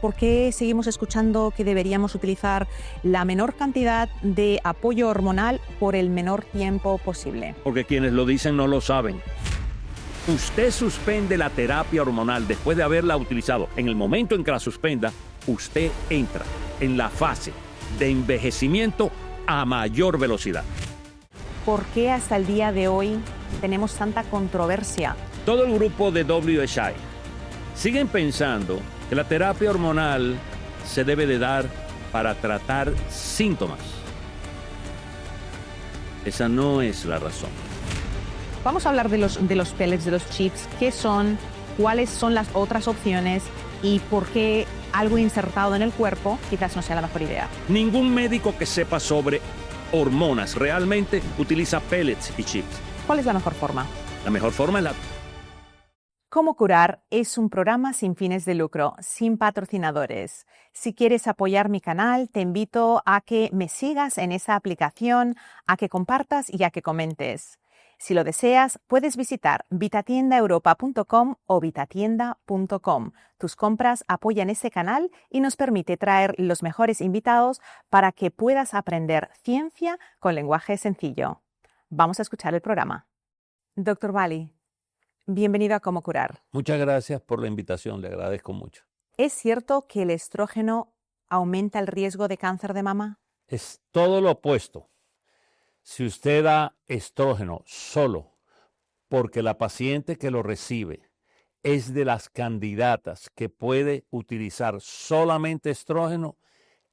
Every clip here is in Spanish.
¿Por qué seguimos escuchando que deberíamos utilizar la menor cantidad de apoyo hormonal por el menor tiempo posible? Porque quienes lo dicen no lo saben. Usted suspende la terapia hormonal después de haberla utilizado. En el momento en que la suspenda, usted entra en la fase de envejecimiento a mayor velocidad. ¿Por qué hasta el día de hoy tenemos tanta controversia? Todo el grupo de WSI siguen pensando que la terapia hormonal se debe de dar para tratar síntomas. Esa no es la razón. Vamos a hablar de los pellets, de los chips. ¿Qué son? ¿Cuáles son las otras opciones? ¿Y por qué algo insertado en el cuerpo quizás no sea la mejor idea? Ningún médico que sepa sobre hormonas realmente utiliza pellets y chips. ¿Cuál es la mejor forma? La mejor forma es la... Cómo curar es un programa sin fines de lucro, sin patrocinadores. Si quieres apoyar mi canal, te invito a que me sigas en esa aplicación, a que compartas y a que comentes. Si lo deseas, puedes visitar vitatiendaeuropa.com o vitatienda.com. Tus compras apoyan este canal y nos permite traer los mejores invitados para que puedas aprender ciencia con lenguaje sencillo. Vamos a escuchar el programa. Dr. Bali, bienvenido a Cómo curar. Muchas gracias por la invitación, le agradezco mucho. ¿Es cierto que el estrógeno aumenta el riesgo de cáncer de mama? Es todo lo opuesto. Si usted da estrógeno solo porque la paciente que lo recibe es de las candidatas que puede utilizar solamente estrógeno,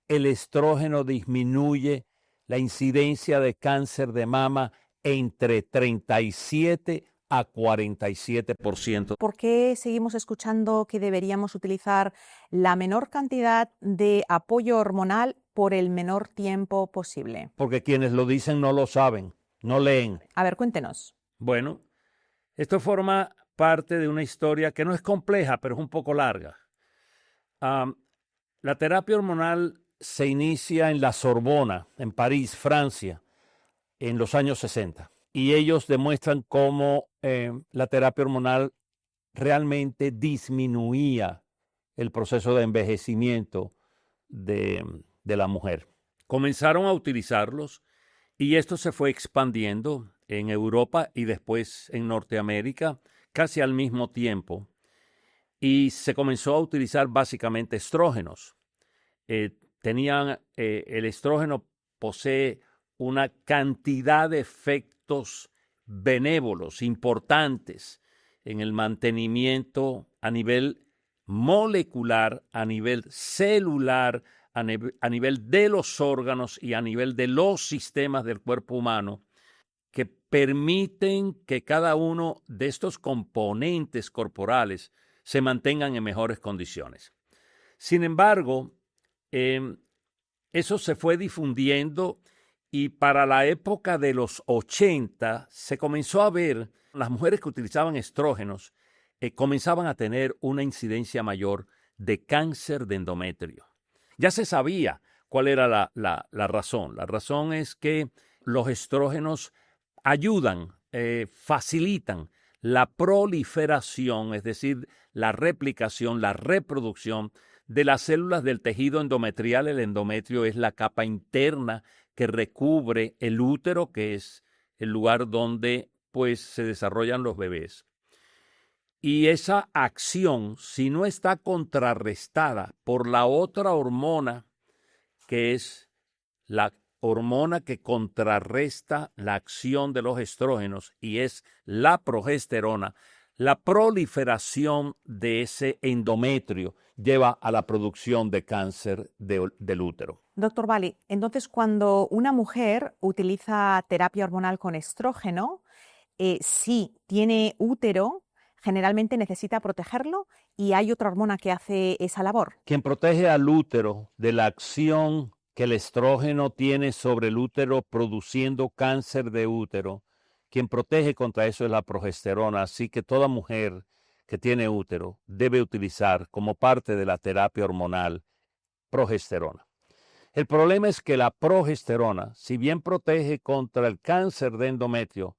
el estrógeno disminuye la incidencia de cáncer de mama entre 37 a 47%. ¿Por qué seguimos escuchando que deberíamos utilizar la menor cantidad de apoyo hormonal por el menor tiempo posible? Porque quienes lo dicen no lo saben, no leen. A ver, cuéntenos. Bueno, esto forma parte de una historia que no es compleja, pero es un poco larga. La terapia hormonal se inicia en la Sorbona, en París, Francia, en los años 60. Y ellos demuestran cómo la terapia hormonal realmente disminuía el proceso de envejecimiento de la mujer. Comenzaron a utilizarlos y esto se fue expandiendo en Europa y después en Norteamérica casi al mismo tiempo. Y se comenzó a utilizar básicamente estrógenos. El estrógeno posee una cantidad de efectos benévolos importantes en el mantenimiento a nivel molecular, a nivel celular, a nivel de los órganos y a nivel de los sistemas del cuerpo humano, que permiten que cada uno de estos componentes corporales se mantengan en mejores condiciones. Sin embargo, eso se fue difundiendo y para la época de los 80 se comenzó a ver las mujeres que utilizaban estrógenos comenzaban a tener una incidencia mayor de cáncer de endometrio. Ya se sabía cuál era la razón. La razón es que los estrógenos ayudan, facilitan la proliferación, es decir, la replicación, la reproducción de las células del tejido endometrial. El endometrio es la capa interna que recubre el útero, que es el lugar donde pues, se desarrollan los bebés. Y esa acción, si no está contrarrestada por la otra hormona, que es la hormona que contrarresta la acción de los estrógenos, y es la progesterona, la proliferación de ese endometrio lleva a la producción de cáncer del útero. Doctor Bali, entonces cuando una mujer utiliza terapia hormonal con estrógeno, si tiene útero, generalmente necesita protegerlo y hay otra hormona que hace esa labor. Quien protege al útero de la acción que el estrógeno tiene sobre el útero produciendo cáncer de útero, quien protege contra eso es la progesterona. Así que toda mujer que tiene útero debe utilizar como parte de la terapia hormonal progesterona. El problema es que la progesterona, si bien protege contra el cáncer de endometrio,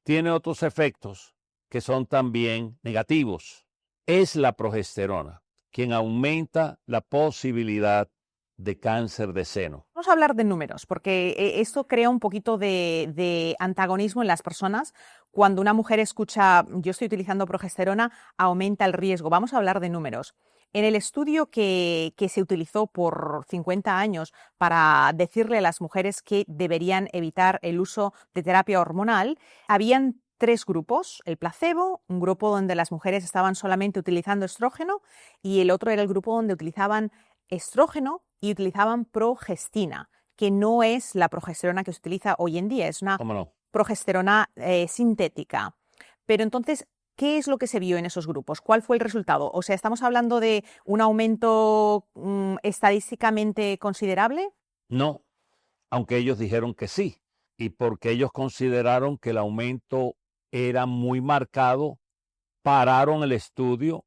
tiene otros efectos que son también negativos. Es la progesterona quien aumenta la posibilidad de cáncer de seno. Vamos a hablar de números, porque esto crea un poquito de antagonismo en las personas. Cuando una mujer escucha, yo estoy utilizando progesterona, aumenta el riesgo. Vamos a hablar de números. En el estudio que se utilizó por 50 años para decirle a las mujeres que deberían evitar el uso de terapia hormonal, habían 3 grupos: el placebo, un grupo donde las mujeres estaban solamente utilizando estrógeno, y el otro era el grupo donde utilizaban estrógeno y utilizaban progestina, que no es la progesterona que se utiliza hoy en día, es una ¿Cómo no? progesterona sintética. Pero entonces, ¿qué es lo que se vio en esos grupos? ¿Cuál fue el resultado? O sea, ¿estamos hablando de un aumento estadísticamente considerable? No, aunque ellos dijeron que sí, y porque ellos consideraron que el aumento era muy marcado, pararon el estudio,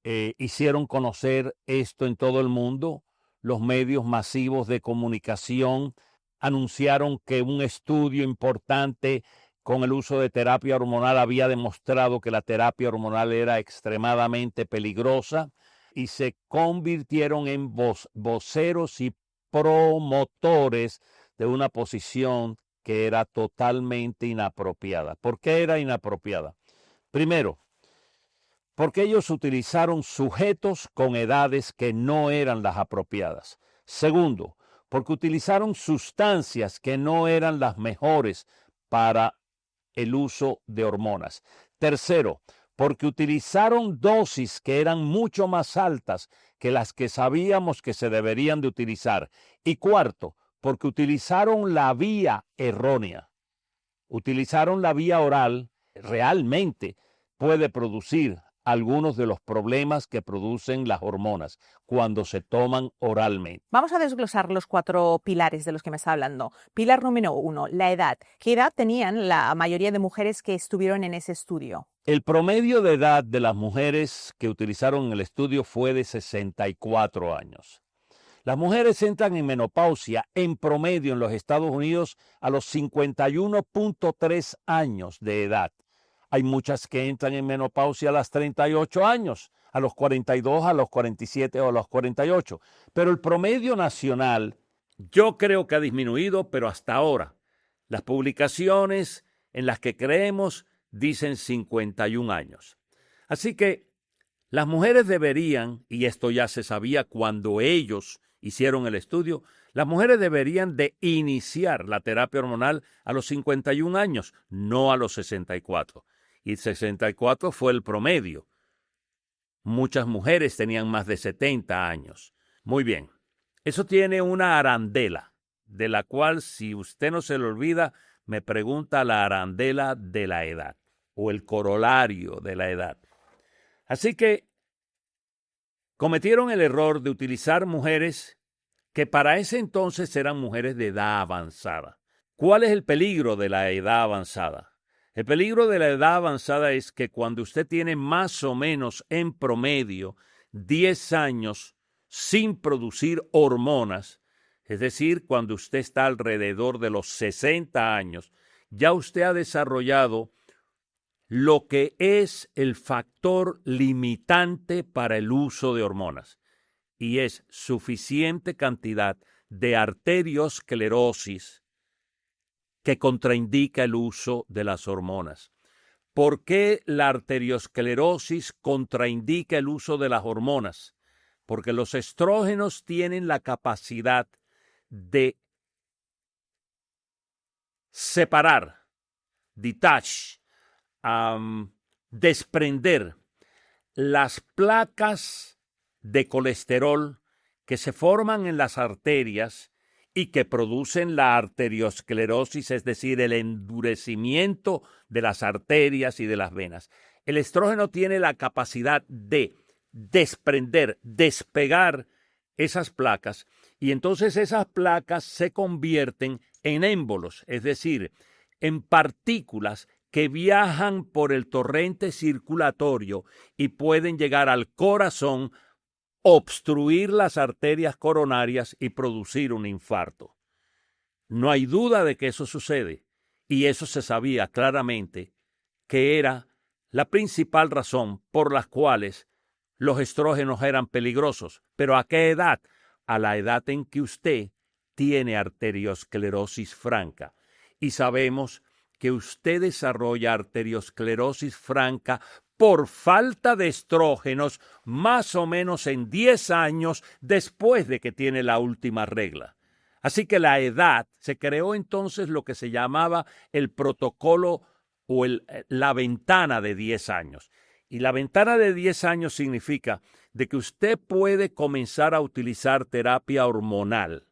hicieron conocer esto en todo el mundo, los medios masivos de comunicación anunciaron que un estudio importante con el uso de terapia hormonal había demostrado que la terapia hormonal era extremadamente peligrosa, y se convirtieron en voceros y promotores de una posición que era totalmente inapropiada. ¿Por qué era inapropiada? Primero, porque ellos utilizaron sujetos con edades que no eran las apropiadas. Segundo, porque utilizaron sustancias que no eran las mejores para el uso de hormonas. Tercero, porque utilizaron dosis que eran mucho más altas que las que sabíamos que se deberían de utilizar. Y cuarto, porque utilizaron la vía errónea. Utilizaron la vía oral, realmente puede producir algunos de los problemas que producen las hormonas cuando se toman oralmente. Vamos a desglosar los 4 pilares de los que me está hablando. Pilar número 1, la edad. ¿Qué edad tenían la mayoría de mujeres que estuvieron en ese estudio? El promedio de edad de las mujeres que utilizaron el estudio fue de 64 años. Las mujeres entran en menopausia en promedio en los Estados Unidos a los 51.3 años de edad. Hay muchas que entran en menopausia a los 38 años, a los 42, a los 47 o a los 48. Pero el promedio nacional, yo creo que ha disminuido, pero hasta ahora las publicaciones en las que creemos dicen 51 años. Así que las mujeres deberían, y esto ya se sabía cuando ellos hicieron el estudio, las mujeres deberían de iniciar la terapia hormonal a los 51 años, no a los 64. Y 64 fue el promedio. Muchas mujeres tenían más de 70 años. Muy bien, eso tiene una arandela, de la cual, si usted no se le olvida, me pregunta la arandela de la edad, o el corolario de la edad. Así que cometieron el error de utilizar mujeres que para ese entonces eran mujeres de edad avanzada. ¿Cuál es el peligro de la edad avanzada? El peligro de la edad avanzada es que cuando usted tiene más o menos en promedio 10 años sin producir hormonas, es decir, cuando usted está alrededor de los 60 años, ya usted ha desarrollado lo que es el factor limitante para el uso de hormonas, y es suficiente cantidad de arteriosclerosis que contraindica el uso de las hormonas. ¿Por qué la arteriosclerosis contraindica el uso de las hormonas? Porque los estrógenos tienen la capacidad de separar, detach, desprender las placas de colesterol que se forman en las arterias y que producen la arteriosclerosis, es decir, el endurecimiento de las arterias y de las venas. El estrógeno tiene la capacidad de desprender, despegar esas placas, y entonces esas placas se convierten en émbolos, es decir, en partículas que viajan por el torrente circulatorio y pueden llegar al corazón, obstruir las arterias coronarias y producir un infarto. No hay duda de que eso sucede, y eso se sabía claramente que era la principal razón por las cuales los estrógenos eran peligrosos. ¿Pero a qué edad? A la edad en que usted tiene arteriosclerosis franca. Y sabemos que usted desarrolla arteriosclerosis franca por falta de estrógenos más o menos en 10 años después de que tiene la última regla. Así que la edad, se creó entonces lo que se llamaba el protocolo o la ventana de 10 años. Y la ventana de 10 años significa de que usted puede comenzar a utilizar terapia hormonal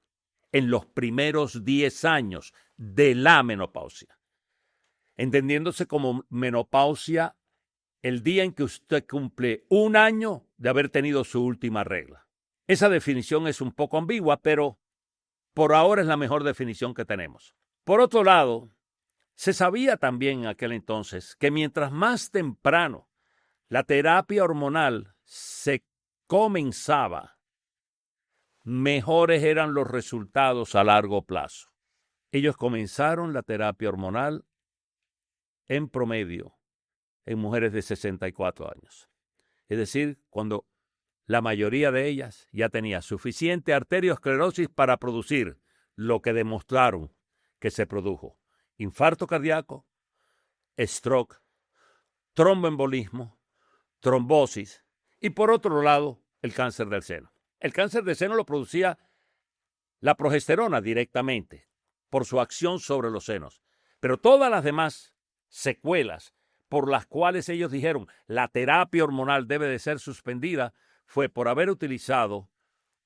en los primeros 10 años de la menopausia, entendiéndose como menopausia el día en que usted cumple 1 año de haber tenido su última regla. Esa definición es un poco ambigua, pero por ahora es la mejor definición que tenemos. Por otro lado, se sabía también en aquel entonces que mientras más temprano la terapia hormonal se comenzaba, mejores eran los resultados a largo plazo. Ellos comenzaron la terapia hormonal en promedio en mujeres de 64 años. Es decir, cuando la mayoría de ellas ya tenía suficiente arteriosclerosis para producir lo que demostraron que se produjo: infarto cardíaco, stroke, tromboembolismo, trombosis y, por otro lado, el cáncer del seno. El cáncer del seno lo producía la progesterona directamente por su acción sobre los senos, pero todas las demás secuelas por las cuales ellos dijeron la terapia hormonal debe de ser suspendida fue por haber utilizado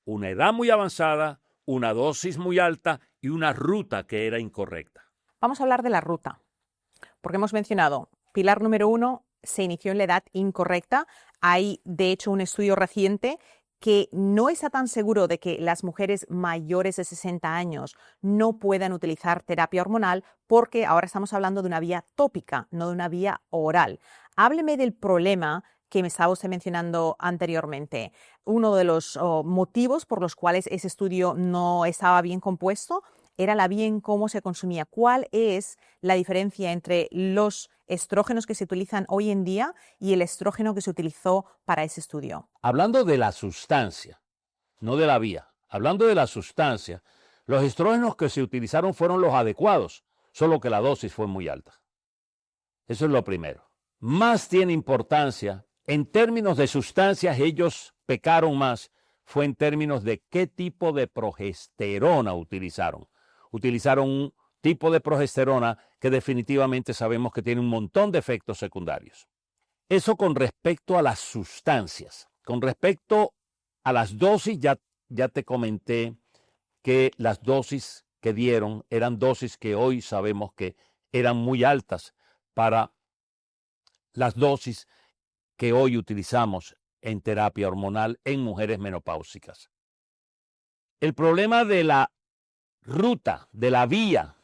una edad muy avanzada, una dosis muy alta y una ruta que era incorrecta. Vamos a hablar de la ruta, porque hemos mencionado, pilar número 1, se inició en la edad incorrecta. Hay, de hecho, un estudio reciente que no está tan seguro de que las mujeres mayores de 60 años no puedan utilizar terapia hormonal, porque ahora estamos hablando de una vía tópica, no de una vía oral. Hábleme del problema que me estaba usted mencionando anteriormente. Uno de los motivos por los cuales ese estudio no estaba bien compuesto era la vía en cómo se consumía. ¿Cuál es la diferencia entre los estrógenos que se utilizan hoy en día y el estrógeno que se utilizó para ese estudio? Hablando de la sustancia, no de la vía, hablando de la sustancia, los estrógenos que se utilizaron fueron los adecuados, solo que la dosis fue muy alta. Eso es lo primero. Más tiene importancia, en términos de sustancias, ellos pecaron más, fue en términos de qué tipo de progesterona utilizaron. Utilizaron un tipo de progesterona que definitivamente sabemos que tiene un montón de efectos secundarios. Eso con respecto a las sustancias. Con respecto a las dosis, ya te comenté que las dosis que dieron eran dosis que hoy sabemos que eran muy altas para las dosis que hoy utilizamos en terapia hormonal en mujeres menopáusicas. El problema de la ruta, de la vía,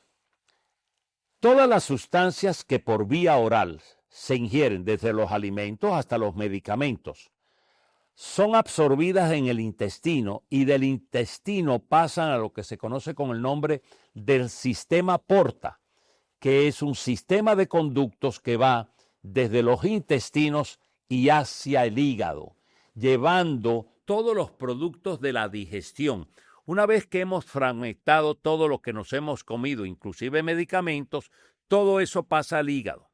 todas las sustancias que por vía oral se ingieren, desde los alimentos hasta los medicamentos, son absorbidas en el intestino y del intestino pasan a lo que se conoce con el nombre del sistema porta, que es un sistema de conductos que va desde los intestinos y hacia el hígado, llevando todos los productos de la digestión. Una vez que hemos fragmentado todo lo que nos hemos comido, inclusive medicamentos, todo eso pasa al hígado.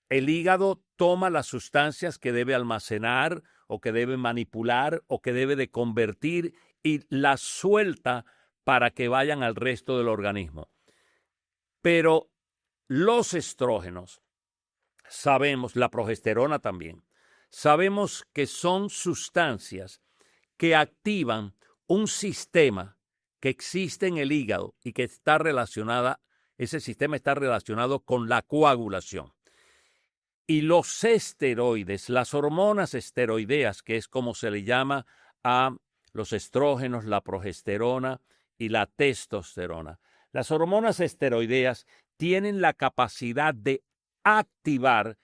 El hígado toma las sustancias que debe almacenar o que debe manipular o que debe de convertir y las suelta para que vayan al resto del organismo. Pero los estrógenos, sabemos, la progesterona también, sabemos que son sustancias que activan un sistema que existe en el hígado y que está relacionada, ese sistema está relacionado con la coagulación. Y los esteroides, las hormonas esteroideas, que es como se le llama a los estrógenos, la progesterona y la testosterona. Las hormonas esteroideas tienen la capacidad de activar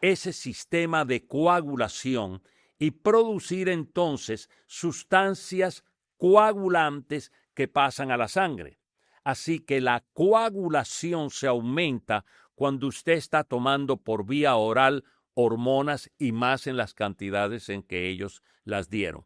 ese sistema de coagulación y producir entonces sustancias coagulantes que pasan a la sangre. Así que la coagulación se aumenta cuando usted está tomando por vía oral hormonas y más en las cantidades en que ellos las dieron.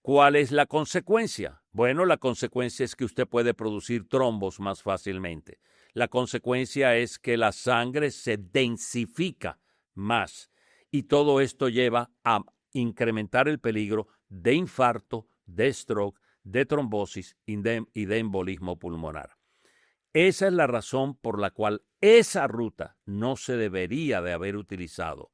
¿Cuál es la consecuencia? Bueno, la consecuencia es que usted puede producir trombos más fácilmente. La consecuencia es que la sangre se densifica más y todo esto lleva a incrementar el peligro de infarto, de stroke, de trombosis y de embolismo pulmonar. Esa es la razón por la cual esa ruta no se debería de haber utilizado.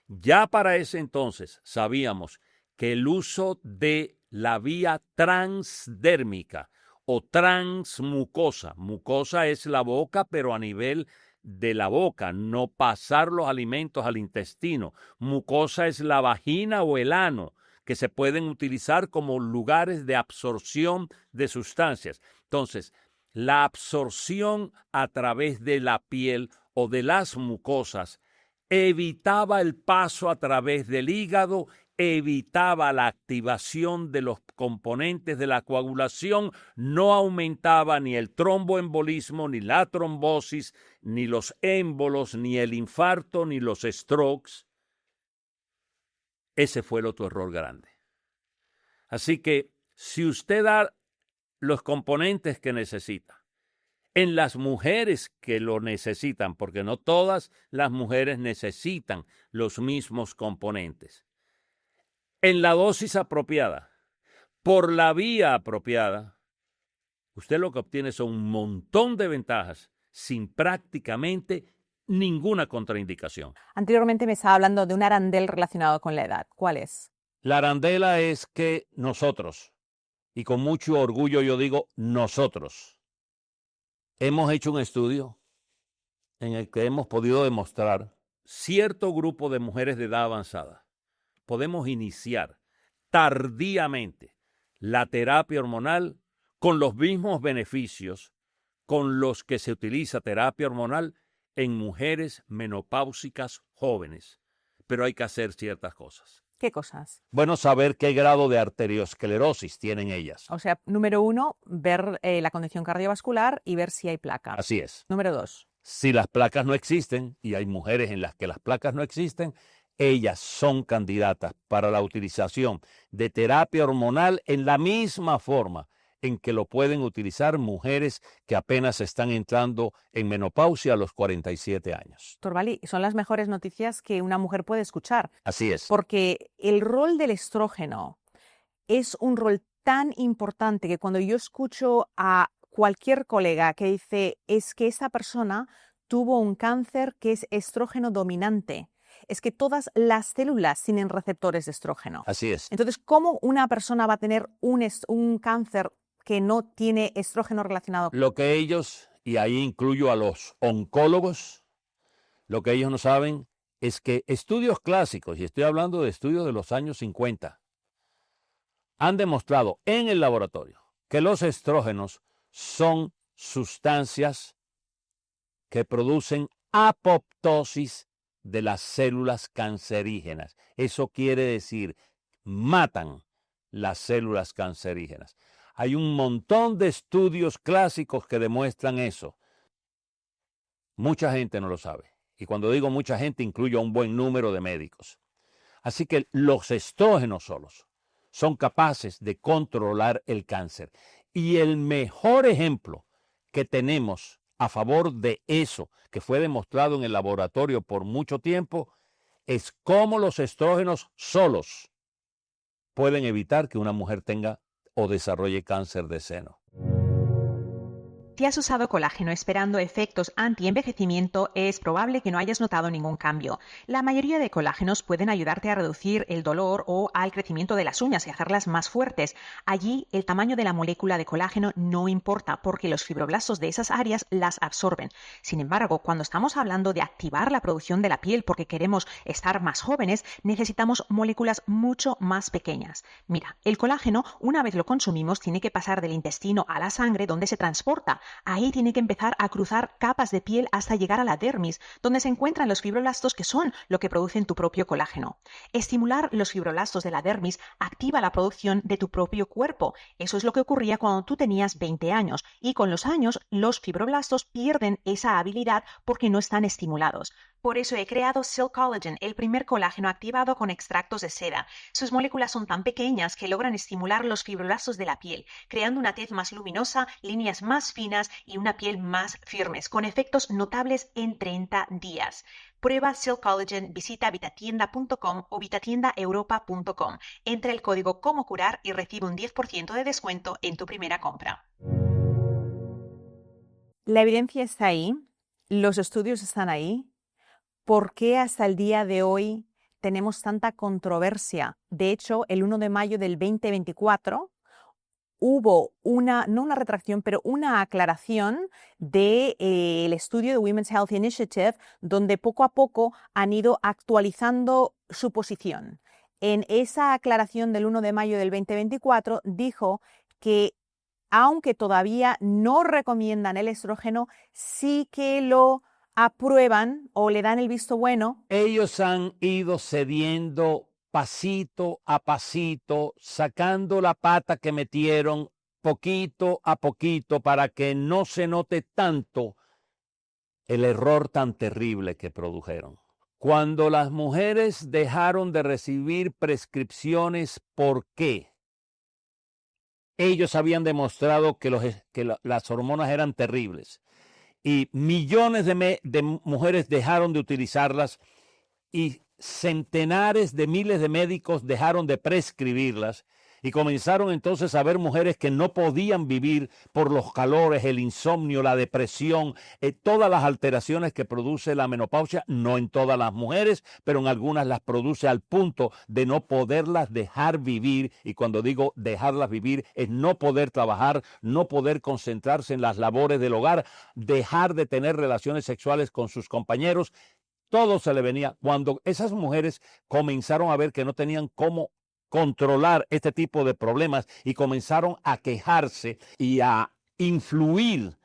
Ya para ese entonces sabíamos que el uso de la vía transdérmica o transmucosa, mucosa es la boca, pero a nivel de la boca, no pasar los alimentos al intestino. Mucosa es la vagina o el ano, que se pueden utilizar como lugares de absorción de sustancias. Entonces, la absorción a través de la piel o de las mucosas evitaba el paso a través del hígado, evitaba la activación de los componentes de la coagulación, no aumentaba ni el tromboembolismo, ni la trombosis, ni los émbolos, ni el infarto, ni los strokes. Ese fue el otro error grande. Así que si usted da los componentes que necesita en las mujeres que lo necesitan, porque no todas las mujeres necesitan los mismos componentes, en la dosis apropiada, por la vía apropiada, usted lo que obtiene son un montón de ventajas sin prácticamente ninguna contraindicación. Anteriormente me estaba hablando de un arandel relacionado con la edad. ¿Cuál es? La arandela es que nosotros, y con mucho orgullo yo digo nosotros, hemos hecho un estudio en el que hemos podido demostrar cierto grupo de mujeres de edad avanzada. Podemos iniciar tardíamente la terapia hormonal con los mismos beneficios con los que se utiliza terapia hormonal en mujeres menopáusicas jóvenes. Pero hay que hacer ciertas cosas. ¿Qué cosas? Bueno, saber qué grado de arteriosclerosis tienen ellas. O sea, número 1, ver la condición cardiovascular y ver si hay placas. Así es. Número 2. Si las placas no existen, y hay mujeres en las que las placas no existen, ellas son candidatas para la utilización de terapia hormonal en la misma forma en que lo pueden utilizar mujeres que apenas están entrando en menopausia a los 47 años. Doctor Bali, son las mejores noticias que una mujer puede escuchar. Así es. Porque el rol del estrógeno es un rol tan importante que cuando yo escucho a cualquier colega que dice es que esa persona tuvo un cáncer que es estrógeno dominante, es que todas las células tienen receptores de estrógeno. Así es. Entonces, ¿cómo una persona va a tener un cáncer que no tiene estrógeno relacionado? Lo que ellos, y ahí incluyo a los oncólogos, lo que ellos no saben es que estudios clásicos, y estoy hablando de estudios de los años 50, han demostrado en el laboratorio que los estrógenos son sustancias que producen apoptosis de las células cancerígenas. Eso quiere decir, matan las células cancerígenas. Hay un montón de estudios clásicos que demuestran eso. Mucha gente no lo sabe. Y cuando digo mucha gente, incluyo a un buen número de médicos. Así que los estrógenos solos son capaces de controlar el cáncer. Y el mejor ejemplo que tenemos a favor de eso, que fue demostrado en el laboratorio por mucho tiempo, es cómo los estrógenos solos pueden evitar que una mujer tenga o desarrolle cáncer de seno. Si has usado colágeno esperando efectos anti-envejecimiento, es probable que no hayas notado ningún cambio. La mayoría de colágenos pueden ayudarte a reducir el dolor o al crecimiento de las uñas y hacerlas más fuertes. Allí, el tamaño de la molécula de colágeno no importa porque los fibroblastos de esas áreas las absorben. Sin embargo, cuando estamos hablando de activar la producción de la piel porque queremos estar más jóvenes, necesitamos moléculas mucho más pequeñas. Mira, el colágeno, una vez lo consumimos, tiene que pasar del intestino a la sangre donde se transporta. Ahí tiene que empezar a cruzar capas de piel hasta llegar a la dermis, donde se encuentran los fibroblastos que son lo que producen tu propio colágeno. Estimular los fibroblastos de la dermis activa la producción de tu propio cuerpo. Eso es lo que ocurría cuando tú tenías 20 años y con los años los fibroblastos pierden esa habilidad porque no están estimulados. Por eso he creado Silk Collagen, el primer colágeno activado con extractos de seda. Sus moléculas son tan pequeñas que logran estimular los fibroblastos de la piel, creando una tez más luminosa, líneas más finas y una piel más firmes, con efectos notables en 30 días. Prueba Silk Collagen, visita vitatienda.com o vitatiendaeuropa.com. Entra el código Cómo Curar y recibe un 10% de descuento en tu primera compra. La evidencia está ahí, los estudios están ahí. ¿Por qué hasta el día de hoy tenemos tanta controversia? De hecho, el 1 de mayo del 2024 hubo no una retracción, pero una aclaración del estudio de Women's Health Initiative, donde poco a poco han ido actualizando su posición. En esa aclaración del 1 de mayo del 2024 dijo que aunque todavía no recomiendan el estrógeno, sí que lo aprueban o le dan el visto bueno. Ellos han ido cediendo pasito a pasito, sacando la pata que metieron poquito a poquito para que no se note tanto el error tan terrible que produjeron. Cuando las mujeres dejaron de recibir prescripciones, ¿por qué? Ellos habían demostrado que las hormonas eran terribles. Y millones de mujeres dejaron de utilizarlas y centenares de miles de médicos dejaron de prescribirlas y comenzaron entonces a ver mujeres que no podían vivir por los calores, el insomnio, la depresión, todas las alteraciones que produce la menopausia, no en todas las mujeres, pero en algunas las produce al punto de no poderlas dejar vivir. Y cuando digo dejarlas vivir es no poder trabajar, no poder concentrarse en las labores del hogar, dejar de tener relaciones sexuales con sus compañeros. Todo se le venía. Cuando esas mujeres comenzaron a ver que no tenían cómo controlar este tipo de problemas y comenzaron a quejarse y a influir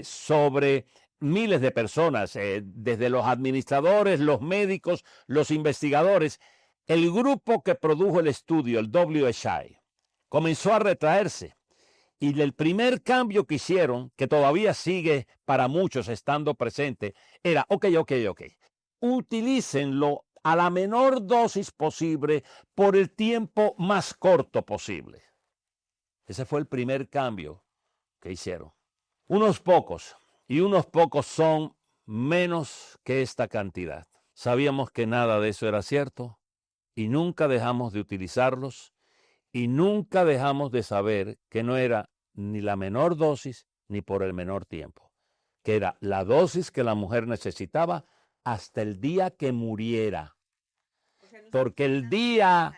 sobre miles de personas, desde los administradores, los médicos, los investigadores, el grupo que produjo el estudio, el WHI, comenzó a retraerse. Y el primer cambio que hicieron, que todavía sigue para muchos estando presente, era, ok, utilícenlo a la menor dosis posible por el tiempo más corto posible. Ese fue el primer cambio que hicieron. Unos pocos son menos que esta cantidad. Sabíamos que nada de eso era cierto y nunca dejamos de utilizarlos y nunca dejamos de saber que no era ni la menor dosis ni por el menor tiempo, que era la dosis que la mujer necesitaba hasta el día que muriera. Porque el día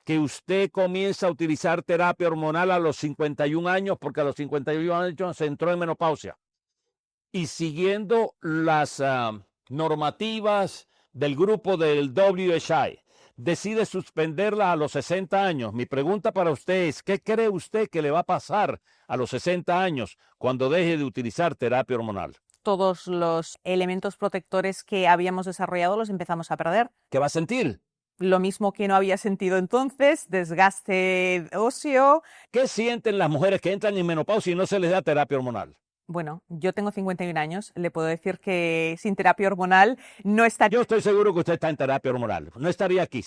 que usted comienza a utilizar terapia hormonal a los 51 años, porque a los 51 años se entró en menopausia, y siguiendo las normativas del grupo del WHI, decide suspenderla a los 60 años. Mi pregunta para usted es, ¿qué cree usted que le va a pasar a los 60 años cuando deje de utilizar terapia hormonal? Todos los elementos protectores que habíamos desarrollado los empezamos a perder. ¿Qué va a sentir? Lo mismo que no había sentido entonces, desgaste óseo. ¿Qué sienten las mujeres que entran en menopausia y no se les da terapia hormonal? Bueno, yo tengo 51 años, le puedo decir que sin terapia hormonal no estaría... Yo estoy seguro que usted está en terapia hormonal, no estaría aquí.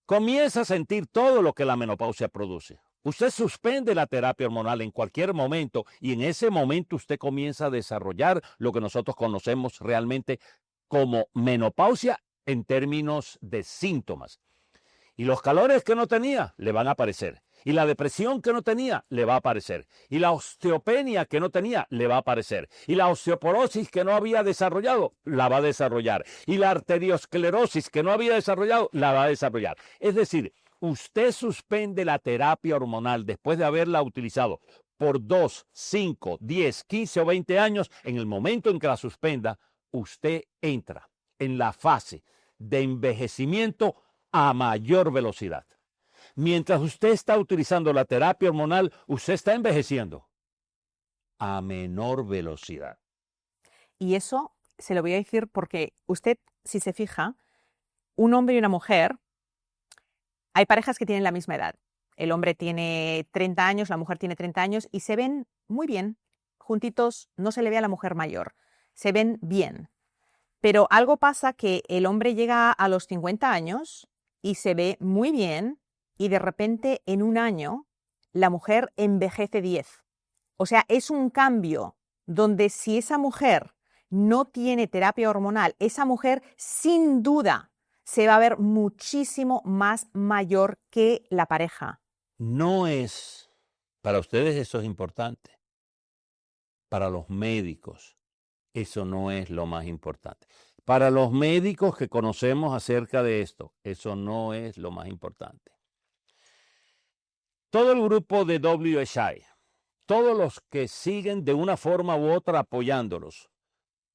Comienza a sentir todo lo que la menopausia produce. Usted suspende la terapia hormonal en cualquier momento y en ese momento usted comienza a desarrollar lo que nosotros conocemos realmente como menopausia en términos de síntomas. Y los calores que no tenía le van a aparecer. Y la depresión que no tenía le va a aparecer. Y la osteopenia que no tenía le va a aparecer. Y la osteoporosis que no había desarrollado la va a desarrollar. Y la arteriosclerosis que no había desarrollado la va a desarrollar. Es decir, usted suspende la terapia hormonal después de haberla utilizado por 2, 5, 10, 15 o 20 años. En el momento en que la suspenda, usted entra en la fase de envejecimiento a mayor velocidad. Mientras usted está utilizando la terapia hormonal, usted está envejeciendo a menor velocidad. Y eso se lo voy a decir porque usted, si se fija, un hombre y una mujer, hay parejas que tienen la misma edad. El hombre tiene 30 años, la mujer tiene 30 años y se ven muy bien, juntitos, no se le ve a la mujer mayor. se ven bien. Pero algo pasa que el hombre llega a los 50 años y se ve muy bien y de repente en un año la mujer envejece 10. O sea, es un cambio donde si esa mujer no tiene terapia hormonal, esa mujer sin duda se va a ver muchísimo más mayor que la pareja. No es, para ustedes eso es importante, para los médicos eso no es lo más importante. Para los médicos que conocemos acerca de esto, eso no es lo más importante. Todo el grupo de WSI, todos los que siguen de una forma u otra apoyándolos,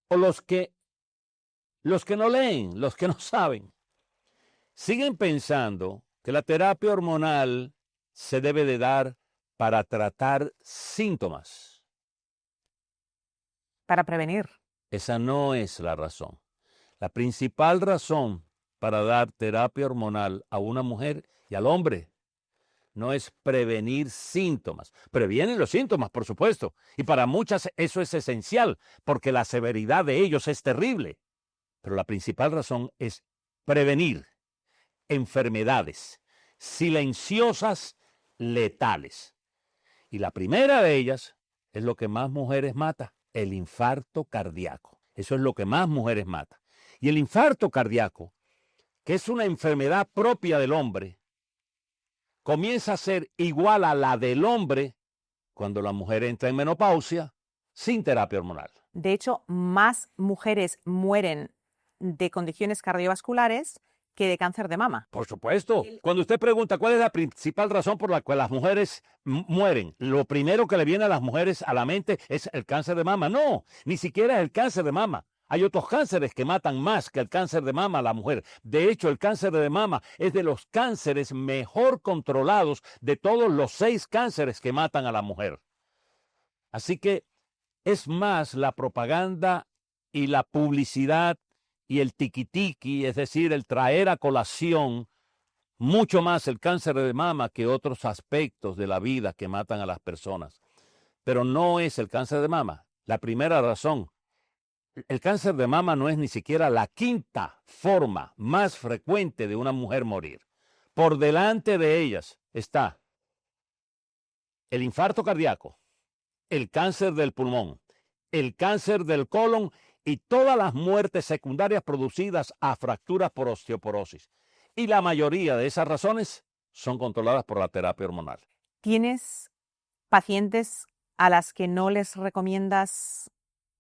o los que no leen, los que no saben, siguen pensando que la terapia hormonal se debe de dar para tratar síntomas. Para prevenir. Esa no es la razón. La principal razón para dar terapia hormonal a una mujer y al hombre no es prevenir síntomas. Previenen los síntomas, por supuesto, y para muchas eso es esencial, porque la severidad de ellos es terrible. Pero la principal razón es prevenir enfermedades silenciosas, letales. Y la primera de ellas es lo que más mujeres mata, el infarto cardíaco. Eso es lo que más mujeres mata. Y el infarto cardíaco, que es una enfermedad propia del hombre, comienza a ser igual a la del hombre cuando la mujer entra en menopausia sin terapia hormonal. De hecho, más mujeres mueren de condiciones cardiovasculares que de cáncer de mama. Por supuesto. Cuando usted pregunta cuál es la principal razón por la cual las mujeres mueren, lo primero que le viene a las mujeres a la mente es el cáncer de mama. No, ni siquiera es el cáncer de mama. Hay otros cánceres que matan más que el cáncer de mama a la mujer. De hecho, el cáncer de mama es de los cánceres mejor controlados de todos los 6 cánceres que matan a la mujer. Así que es más la propaganda y la publicidad y el tiquitiqui, es decir, el traer a colación mucho más el cáncer de mama que otros aspectos de la vida que matan a las personas. Pero no es el cáncer de mama. La primera razón, el cáncer de mama no es ni siquiera la 5ª forma más frecuente de una mujer morir. Por delante de ellas está el infarto cardíaco, el cáncer del pulmón, el cáncer del colon y todas las muertes secundarias producidas a fracturas por osteoporosis. Y la mayoría de esas razones son controladas por la terapia hormonal. ¿Tienes pacientes a las que no les recomiendas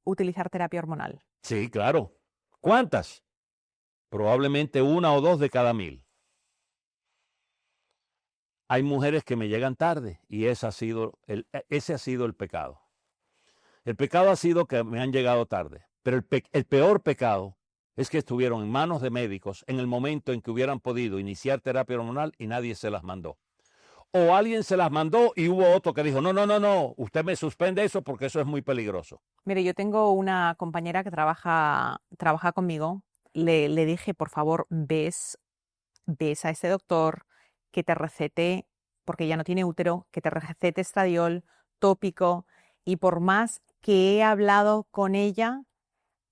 utilizar terapia hormonal? Sí, claro. ¿Cuántas? Probablemente 1 o 2 de cada 1000. Hay mujeres que me llegan tarde y ese ha sido el pecado. El pecado ha sido que me han llegado tarde. Pero el peor pecado es que estuvieron en manos de médicos en el momento en que hubieran podido iniciar terapia hormonal y nadie se las mandó. O alguien se las mandó y hubo otro que dijo, no, usted me suspende eso porque eso es muy peligroso. Mire, yo tengo una compañera que trabaja conmigo. Le dije, por favor, ves a ese doctor que te recete, porque ya no tiene útero, que te recete estradiol tópico. Y por más que he hablado con ella,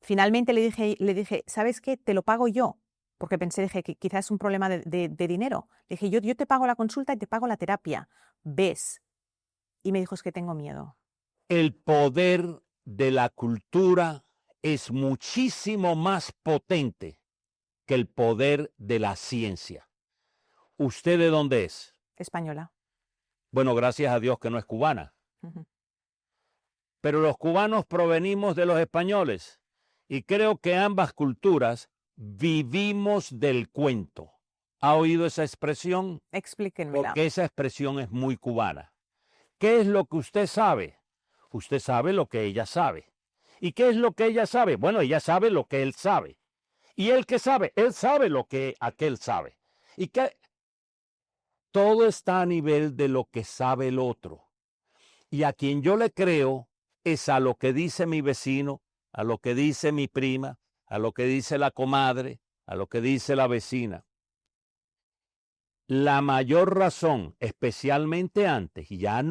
finalmente le dije, ¿sabes qué? Te lo pago yo. Porque dije que quizás es un problema de dinero. Le dije, yo te pago la consulta y te pago la terapia. ¿Ves? Y me dijo, es que tengo miedo. El poder de la cultura es muchísimo más potente que el poder de la ciencia. ¿Usted de dónde es? Española. Bueno, gracias a Dios que no es cubana. Uh-huh. Pero los cubanos provenimos de los españoles y creo que ambas culturas vivimos del cuento. ¿Ha oído esa expresión? Explíquenmela. Porque esa expresión es muy cubana. ¿Qué es lo que usted sabe? Usted sabe lo que ella sabe. ¿Y qué es lo que ella sabe? Bueno, ella sabe lo que él sabe. ¿Y él qué sabe? Él sabe lo que aquel sabe. ¿Y qué? Todo está a nivel de lo que sabe el otro. Y a quien yo le creo es a lo que dice mi vecino, a lo que dice mi prima, a lo que dice la comadre, a lo que dice la vecina. La mayor razón, especialmente antes, ya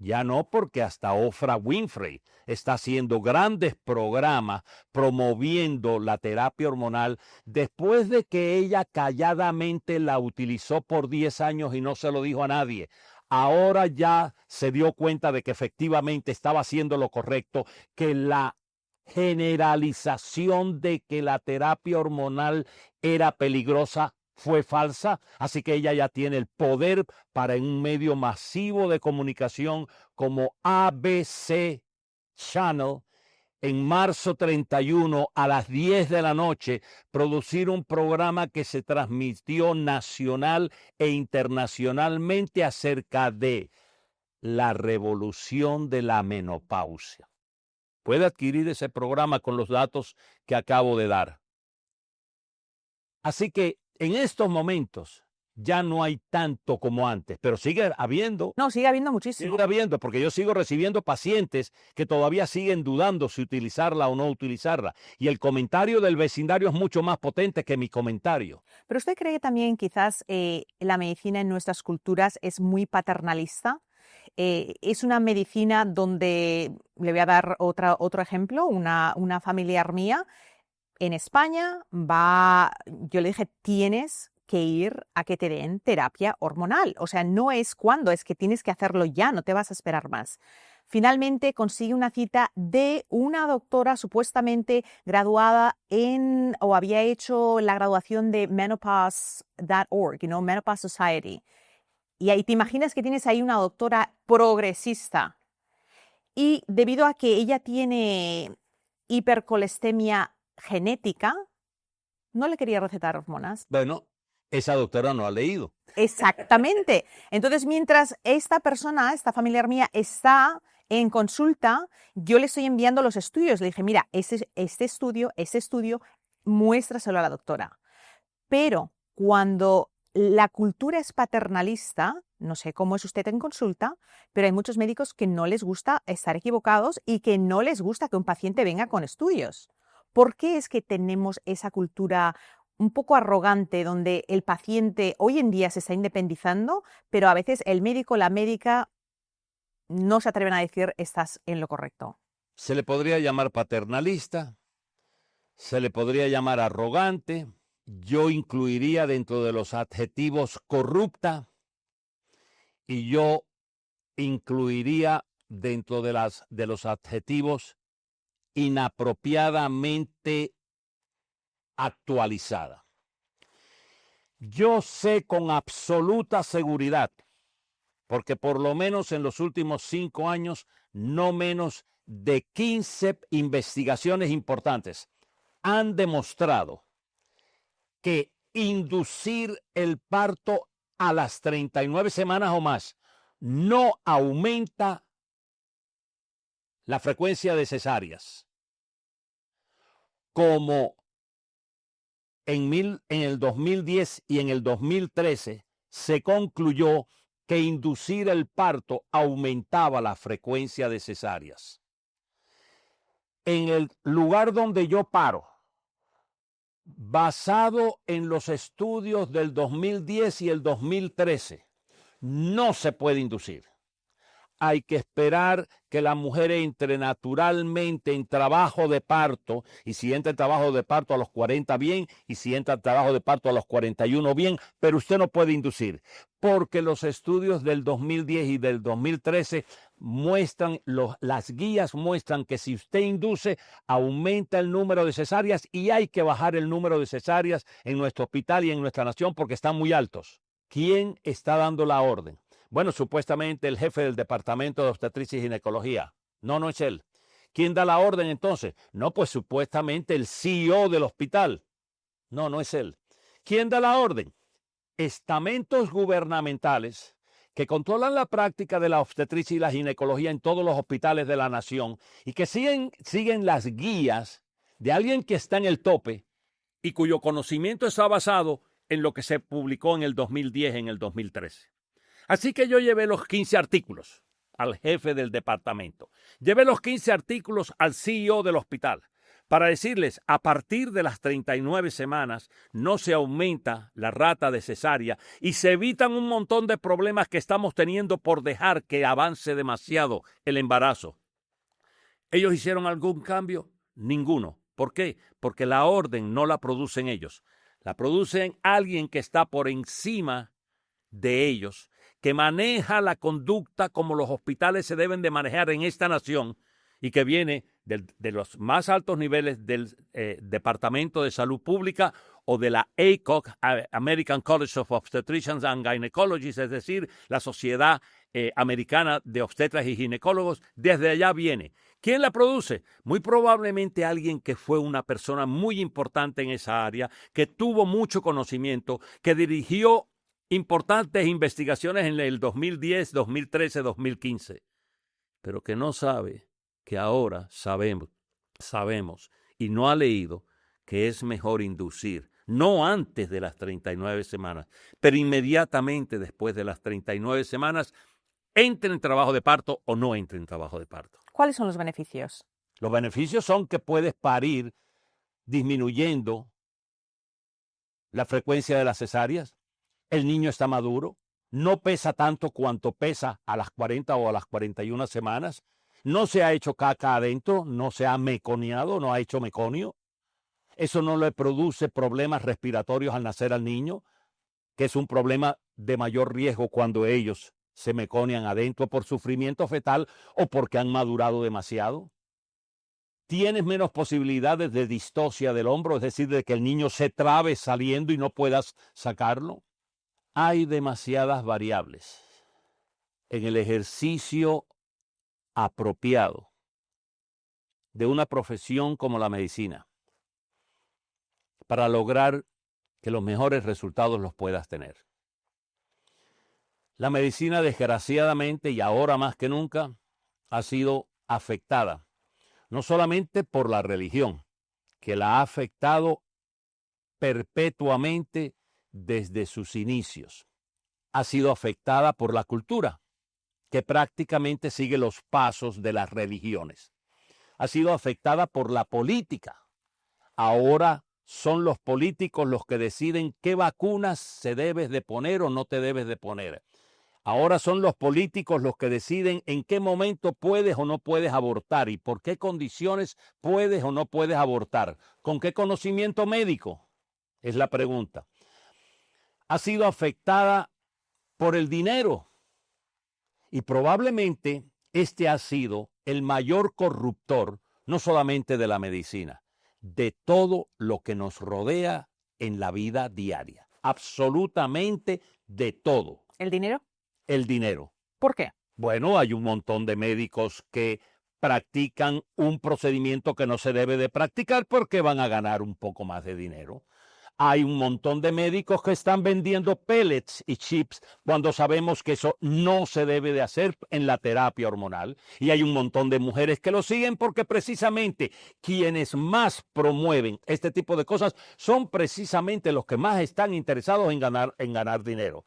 Ya no, porque hasta Oprah Winfrey está haciendo grandes programas promoviendo la terapia hormonal después de que ella calladamente la utilizó por 10 años y no se lo dijo a nadie. Ahora ya se dio cuenta de que efectivamente estaba haciendo lo correcto, que la generalización de que la terapia hormonal era peligrosa fue falsa, así que ella ya tiene el poder para en un medio masivo de comunicación como ABC Channel en marzo 31 a las 10 de la noche producir un programa que se transmitió nacional e internacionalmente acerca de la revolución de la menopausia. Puede adquirir ese programa con los datos que acabo de dar. Así que en estos momentos ya no hay tanto como antes, pero sigue habiendo. No, sigue habiendo muchísimo. Sigue habiendo, porque yo sigo recibiendo pacientes que todavía siguen dudando si utilizarla o no utilizarla. Y el comentario del vecindario es mucho más potente que mi comentario. Pero ¿usted cree que también quizás la medicina en nuestras culturas es muy paternalista? Es una medicina donde, le voy a dar otro ejemplo, una familiar mía en España yo le dije, tienes que ir a que te den terapia hormonal. O sea, no es cuándo, es que tienes que hacerlo ya, no te vas a esperar más. Finalmente consigue una cita de una doctora supuestamente graduada o había hecho la graduación de menopause.org, Menopause Society. Y ahí te imaginas que tienes ahí una doctora progresista. Y debido a que ella tiene hipercolestemia genética, no le quería recetar hormonas. Bueno, esa doctora no ha leído. Exactamente. Entonces, mientras esta familiar mía, está en consulta, yo le estoy enviando los estudios. Le dije, mira, este estudio, muéstraselo a la doctora. Pero cuando la cultura es paternalista, no sé cómo es usted en consulta, pero hay muchos médicos que no les gusta estar equivocados y que no les gusta que un paciente venga con estudios. ¿Por qué es que tenemos esa cultura un poco arrogante donde el paciente hoy en día se está independizando, pero a veces el médico, la médica no se atreven a decir estás en lo correcto? Se le podría llamar paternalista, se le podría llamar arrogante. Yo incluiría dentro de los adjetivos corrupta y yo incluiría dentro de los adjetivos inapropiadamente actualizada. Yo sé con absoluta seguridad, porque por lo menos en los últimos 5 años, no menos de 15 investigaciones importantes han demostrado que inducir el parto a las 39 semanas o más no aumenta la frecuencia de cesáreas. Como en el 2010 y en el 2013 se concluyó que inducir el parto aumentaba la frecuencia de cesáreas. En el lugar donde yo paro, basado en los estudios del 2010 y el 2013, no se puede inducir. Hay que esperar que la mujer entre naturalmente en trabajo de parto, y si entra en trabajo de parto a los 40 bien, y si entra en trabajo de parto a los 41 bien, pero usted no puede inducir, porque los estudios del 2010 y del 2013 muestran, las guías muestran que si usted induce, aumenta el número de cesáreas y hay que bajar el número de cesáreas en nuestro hospital y en nuestra nación porque están muy altos. ¿Quién está dando la orden? Bueno, supuestamente el jefe del Departamento de Obstetricia y Ginecología. No es él. ¿Quién da la orden entonces? No, pues supuestamente el CEO del hospital. No es él. ¿Quién da la orden? Estamentos gubernamentales que controlan la práctica de la obstetricia y la ginecología en todos los hospitales de la nación y que siguen las guías de alguien que está en el tope y cuyo conocimiento está basado en lo que se publicó en el 2010, en el 2013. Así que yo llevé los 15 artículos al jefe del departamento. Llevé los 15 artículos al CEO del hospital para decirles, a partir de las 39 semanas no se aumenta la rata de cesárea y se evitan un montón de problemas que estamos teniendo por dejar que avance demasiado el embarazo. ¿Ellos hicieron algún cambio? Ninguno. ¿Por qué? Porque la orden no la producen ellos. La producen alguien que está por encima de ellos, que maneja la conducta como los hospitales se deben de manejar en esta nación y que viene de los más altos niveles del Departamento de Salud Pública o de la ACOG, American College of Obstetricians and Gynecologists, es decir, la Sociedad Americana de Obstetras y Ginecólogos. Desde allá viene. ¿Quién la produce? Muy probablemente alguien que fue una persona muy importante en esa área, que tuvo mucho conocimiento, que dirigió importantes investigaciones en el 2010, 2013, 2015, pero que no sabe que ahora sabemos y no ha leído que es mejor inducir, no antes de las 39 semanas, pero inmediatamente después de las 39 semanas, entre en trabajo de parto o no entre en trabajo de parto. ¿Cuáles son los beneficios? Los beneficios son que puedes parir disminuyendo la frecuencia de las cesáreas, el niño está maduro, no pesa tanto cuanto pesa a las 40 o a las 41 semanas, no se ha hecho caca adentro, no se ha meconeado, no ha hecho meconio. Eso no le produce problemas respiratorios al nacer al niño, que es un problema de mayor riesgo cuando ellos se meconean adentro por sufrimiento fetal o porque han madurado demasiado. Tienes menos posibilidades de distocia del hombro, es decir, de que el niño se trabe saliendo y no puedas sacarlo. Hay demasiadas variables en el ejercicio apropiado de una profesión como la medicina para lograr que los mejores resultados los puedas tener. La medicina, desgraciadamente, y ahora más que nunca, ha sido afectada, no solamente por la religión, que la ha afectado perpetuamente desde sus inicios. Ha sido afectada por la cultura, que prácticamente sigue los pasos de las religiones. Ha sido afectada por la política. Ahora son los políticos los que deciden qué vacunas se debes de poner o no te debes de poner. Ahora son los políticos los que deciden en qué momento puedes o no puedes abortar y por qué condiciones puedes o no puedes abortar. ¿Con qué conocimiento médico? Es la pregunta. Ha sido afectada por el dinero y probablemente este ha sido el mayor corruptor, no solamente de la medicina, de todo lo que nos rodea en la vida diaria. Absolutamente de todo. ¿El dinero? El dinero. ¿Por qué? Bueno, hay un montón de médicos que practican un procedimiento que no se debe de practicar porque van a ganar un poco más de dinero. Hay un montón de médicos que están vendiendo pellets y chips cuando sabemos que eso no se debe de hacer en la terapia hormonal. Y hay un montón de mujeres que lo siguen porque precisamente quienes más promueven este tipo de cosas son precisamente los que más están interesados en ganar dinero.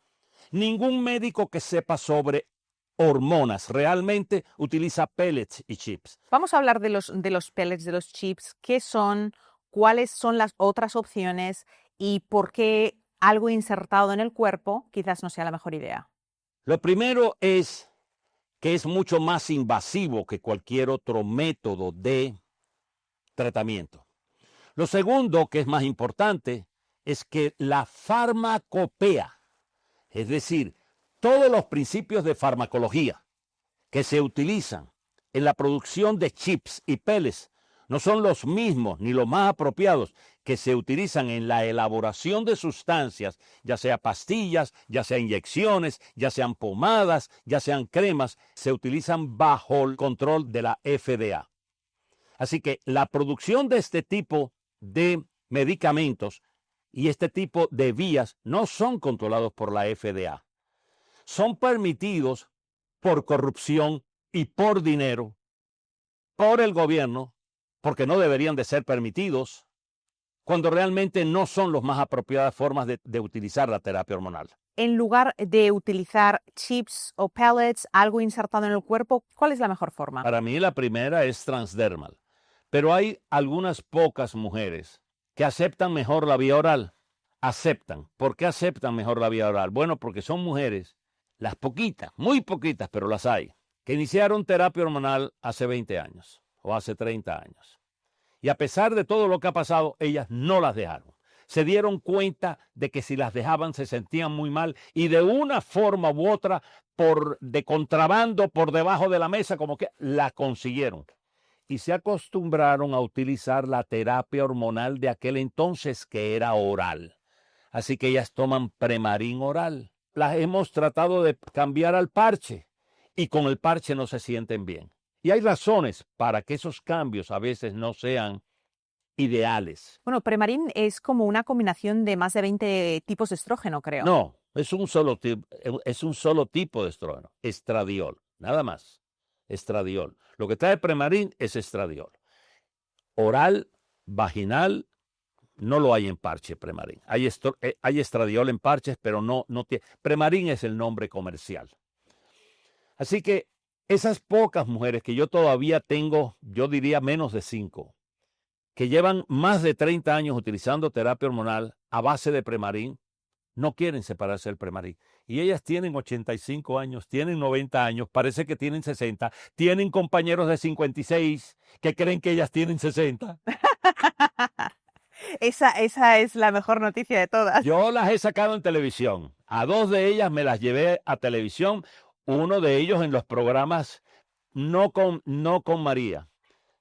Ningún médico que sepa sobre hormonas realmente utiliza pellets y chips. Vamos a hablar de los pellets, de los chips. ¿Qué son? ¿Cuáles son las otras opciones? ¿Y por qué algo insertado en el cuerpo quizás no sea la mejor idea? Lo primero es que es mucho más invasivo que cualquier otro método de tratamiento. Lo segundo, que es más importante, es que la farmacopea, es decir, todos los principios de farmacología que se utilizan en la producción de chips y pellets no son los mismos ni los más apropiados que se utilizan en la elaboración de sustancias, ya sea pastillas, ya sea inyecciones, ya sean pomadas, ya sean cremas, se utilizan bajo el control de la FDA. Así que la producción de este tipo de medicamentos y este tipo de vías no son controlados por la FDA. Son permitidos por corrupción y por dinero, por el gobierno, porque no deberían de ser permitidos, cuando realmente no son las más apropiadas formas de utilizar la terapia hormonal. En lugar de utilizar chips o pellets, algo insertado en el cuerpo, ¿cuál es la mejor forma? Para mí la primera es transdermal. Pero hay algunas pocas mujeres que aceptan mejor la vía oral. Aceptan. ¿Por qué aceptan mejor la vía oral? Bueno, porque son mujeres, las poquitas, muy poquitas, pero las hay, que iniciaron terapia hormonal hace 20 años o hace 30 años. Y a pesar de todo lo que ha pasado, ellas no las dejaron. Se dieron cuenta de que si las dejaban se sentían muy mal y de una forma u otra, de contrabando, por debajo de la mesa, como que la consiguieron. Y se acostumbraron a utilizar la terapia hormonal de aquel entonces, que era oral. Así que ellas toman Premarin oral. Las hemos tratado de cambiar al parche y con el parche no se sienten bien. Y hay razones para que esos cambios a veces no sean ideales. Bueno, Premarin es como una combinación de más de 20 tipos de estrógeno, creo. No, es un solo tipo de estrógeno, estradiol, nada más. Estradiol. Lo que trae Premarin es estradiol. Oral, vaginal, no lo hay en parche Premarin. Hay estradiol en parches, pero no tiene. Premarin es el nombre comercial. Así que esas pocas mujeres que yo todavía tengo, yo diría menos de 5, que llevan más de 30 años utilizando terapia hormonal a base de Premarin, no quieren separarse del Premarin. Y ellas tienen 85 años, tienen 90 años, parece que tienen 60, tienen compañeros de 56 que creen que ellas tienen 60. Esa es la mejor noticia de todas. Yo las he sacado en televisión. A 2 de ellas me las llevé a televisión. Uno de ellos en los programas, no con María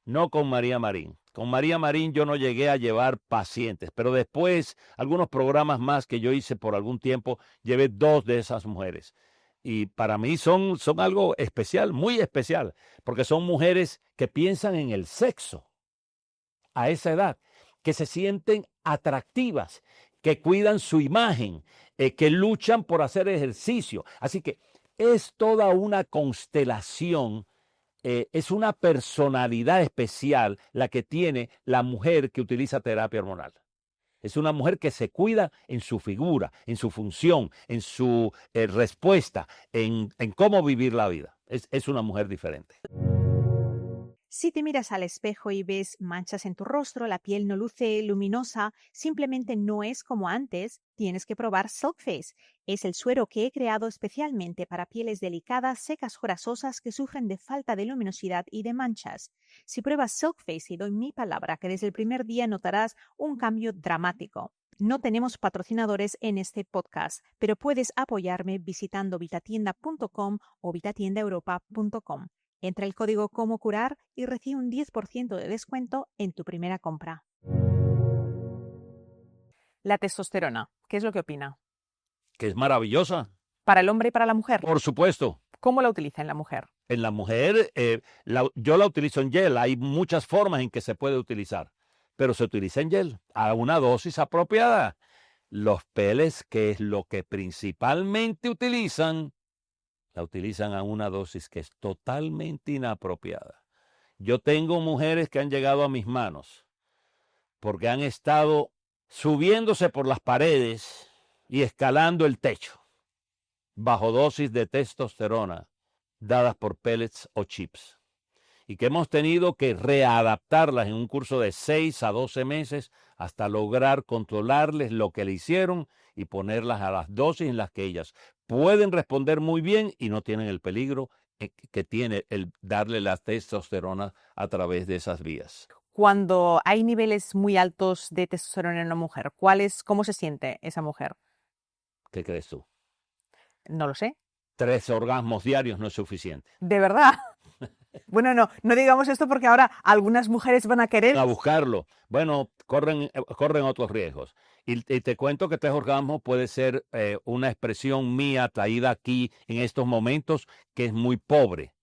Marín. Con María Marín yo no llegué a llevar pacientes, pero después, algunos programas más que yo hice por algún tiempo, llevé 2 de esas mujeres. Y para mí son algo especial, muy especial, porque son mujeres que piensan en el sexo a esa edad, que se sienten atractivas, que cuidan su imagen, que luchan por hacer ejercicio. Así que es toda una constelación. Es una personalidad especial la que tiene la mujer que utiliza terapia hormonal. Es una mujer que se cuida en su figura, en su función, en su respuesta, en cómo vivir la vida. Es una mujer diferente. Si te miras al espejo y ves manchas en tu rostro, la piel no luce luminosa, simplemente no es como antes, tienes que probar Silk Face. Es el suero que he creado especialmente para pieles delicadas, secas o grasosas que sufren de falta de luminosidad y de manchas. Si pruebas Silk Face y doy mi palabra que desde el primer día notarás un cambio dramático. No tenemos patrocinadores en este podcast, pero puedes apoyarme visitando vitatienda.com o vitatiendaeuropa.com. Entra el código Cómo Curar y recibe un 10% de descuento en tu primera compra. La testosterona, ¿qué es lo que opina? Que es maravillosa. ¿Para el hombre y para la mujer? Por supuesto. ¿Cómo la utiliza en la mujer? En la mujer, yo la utilizo en gel. Hay muchas formas en que se puede utilizar, pero se utiliza en gel a una dosis apropiada. Los peles, que es lo que principalmente utilizan, la utilizan a una dosis que es totalmente inapropiada. Yo tengo mujeres que han llegado a mis manos porque han estado subiéndose por las paredes y escalando el techo bajo dosis de testosterona dadas por pellets o chips, y que hemos tenido que readaptarlas en un curso de 6 a 12 meses hasta lograr controlarles lo que le hicieron y ponerlas a las dosis en las que ellas pueden responder muy bien y no tienen el peligro que tiene el darle la testosterona a través de esas vías. Cuando hay niveles muy altos de testosterona en una mujer, ¿cómo se siente esa mujer? ¿Qué crees tú? No lo sé. 3 orgasmos diarios no es suficiente. ¿De verdad? Bueno, no digamos esto porque ahora algunas mujeres van a querer... A buscarlo. Bueno, corren otros riesgos. Y te cuento que 3 orgasmos puede ser una expresión mía traída aquí en estos momentos que es muy pobre.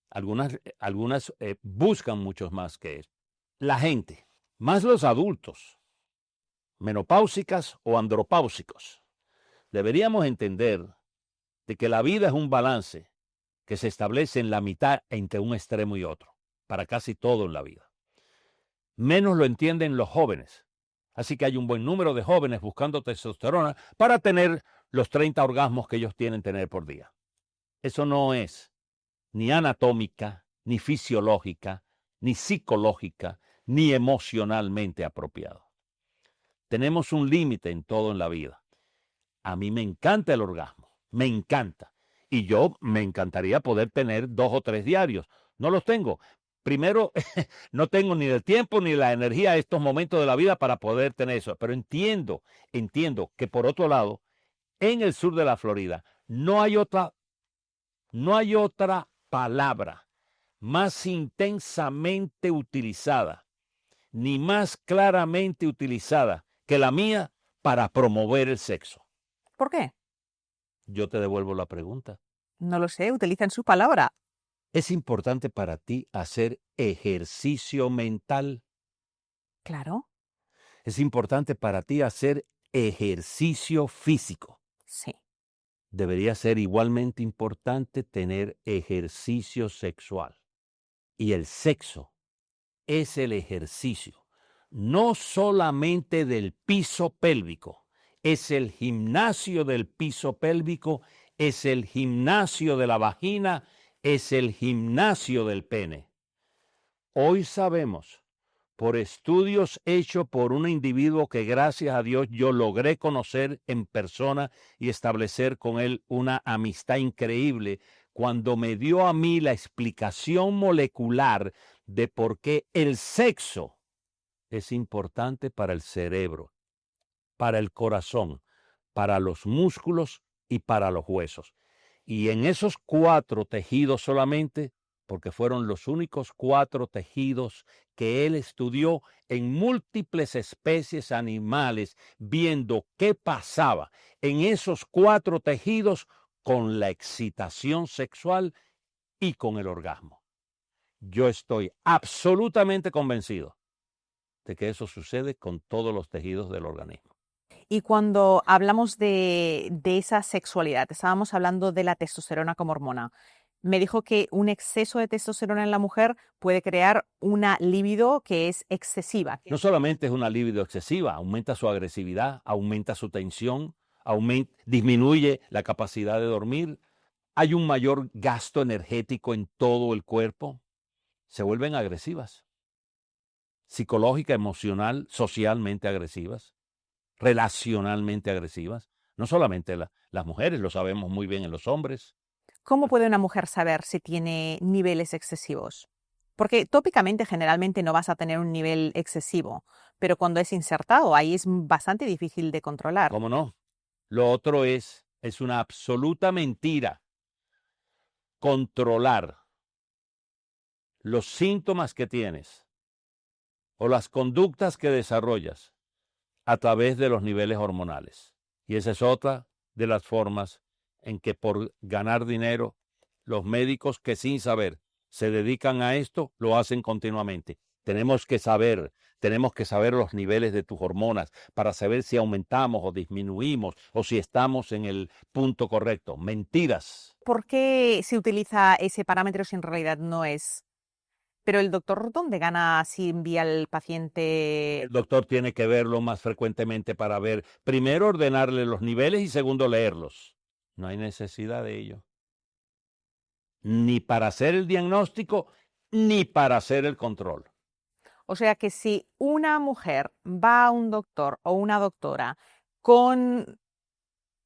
Algunas buscan muchos más que eso. La gente, más los adultos, menopáusicas o andropáusicos, deberíamos entender de que la vida es un balance que se establece en la mitad entre un extremo y otro, para casi todo en la vida. Menos lo entienden los jóvenes. Así que hay un buen número de jóvenes buscando testosterona para tener los 30 orgasmos que ellos tienen tener por día. Eso no es ni anatómica, ni fisiológica, ni psicológica, ni emocionalmente apropiado. Tenemos un límite en todo en la vida. A mí me encanta el orgasmo, me encanta. Y yo me encantaría poder tener 2 o 3 diarios. No los tengo. Primero, no tengo ni el tiempo ni la energía a estos momentos de la vida para poder tener eso. Pero entiendo que por otro lado, en el sur de la Florida, no hay otra palabra más intensamente utilizada, ni más claramente utilizada que la mía para promover el sexo. ¿Por qué? Yo te devuelvo la pregunta. No lo sé, utilizan su palabra. ¿Es importante para ti hacer ejercicio mental? Claro, ¿Es importante para ti hacer ejercicio físico? sí. Debería ser igualmente importante tener ejercicio sexual. Y el sexo es el ejercicio, no solamente del piso pélvico, es el gimnasio del piso pélvico, es el gimnasio de la vagina, es el gimnasio del pene. Hoy sabemos, por estudios hechos por un individuo que gracias a Dios yo logré conocer en persona y establecer con él una amistad increíble, cuando me dio a mí la explicación molecular de por qué el sexo es importante para el cerebro, para el corazón, para los músculos y para los huesos. Y en esos 4 tejidos solamente, porque fueron los únicos 4 tejidos que él estudió en múltiples especies animales, viendo qué pasaba en esos 4 tejidos con la excitación sexual y con el orgasmo. Yo estoy absolutamente convencido de que eso sucede con todos los tejidos del organismo. Y cuando hablamos de esa sexualidad, estábamos hablando de la testosterona como hormona. Me dijo que un exceso de testosterona en la mujer puede crear una libido que es excesiva. No solamente es una libido excesiva, aumenta su agresividad, aumenta su tensión, disminuye la capacidad de dormir, hay un mayor gasto energético en todo el cuerpo, se vuelven agresivas, psicológica, emocional, socialmente agresivas, relacionalmente agresivas. No solamente las mujeres, lo sabemos muy bien en los hombres. ¿Cómo puede una mujer saber si tiene niveles excesivos? Porque tópicamente generalmente no vas a tener un nivel excesivo, pero cuando es insertado ahí es bastante difícil de controlar. ¿Cómo no? Lo otro es una absoluta mentira controlar los síntomas que tienes o las conductas que desarrollas a través de los niveles hormonales. Y esa es otra de las formas en que por ganar dinero, los médicos que sin saber se dedican a esto, lo hacen continuamente. Tenemos que saber los niveles de tus hormonas para saber si aumentamos o disminuimos o si estamos en el punto correcto. Mentiras. ¿Por qué se utiliza ese parámetro si en realidad no es? Pero el doctor, ¿dónde gana si envía al paciente? El doctor tiene que verlo más frecuentemente para ver, primero, ordenarle los niveles y segundo, leerlos. No hay necesidad de ello. Ni para hacer el diagnóstico, ni para hacer el control. O sea que si una mujer va a un doctor o una doctora con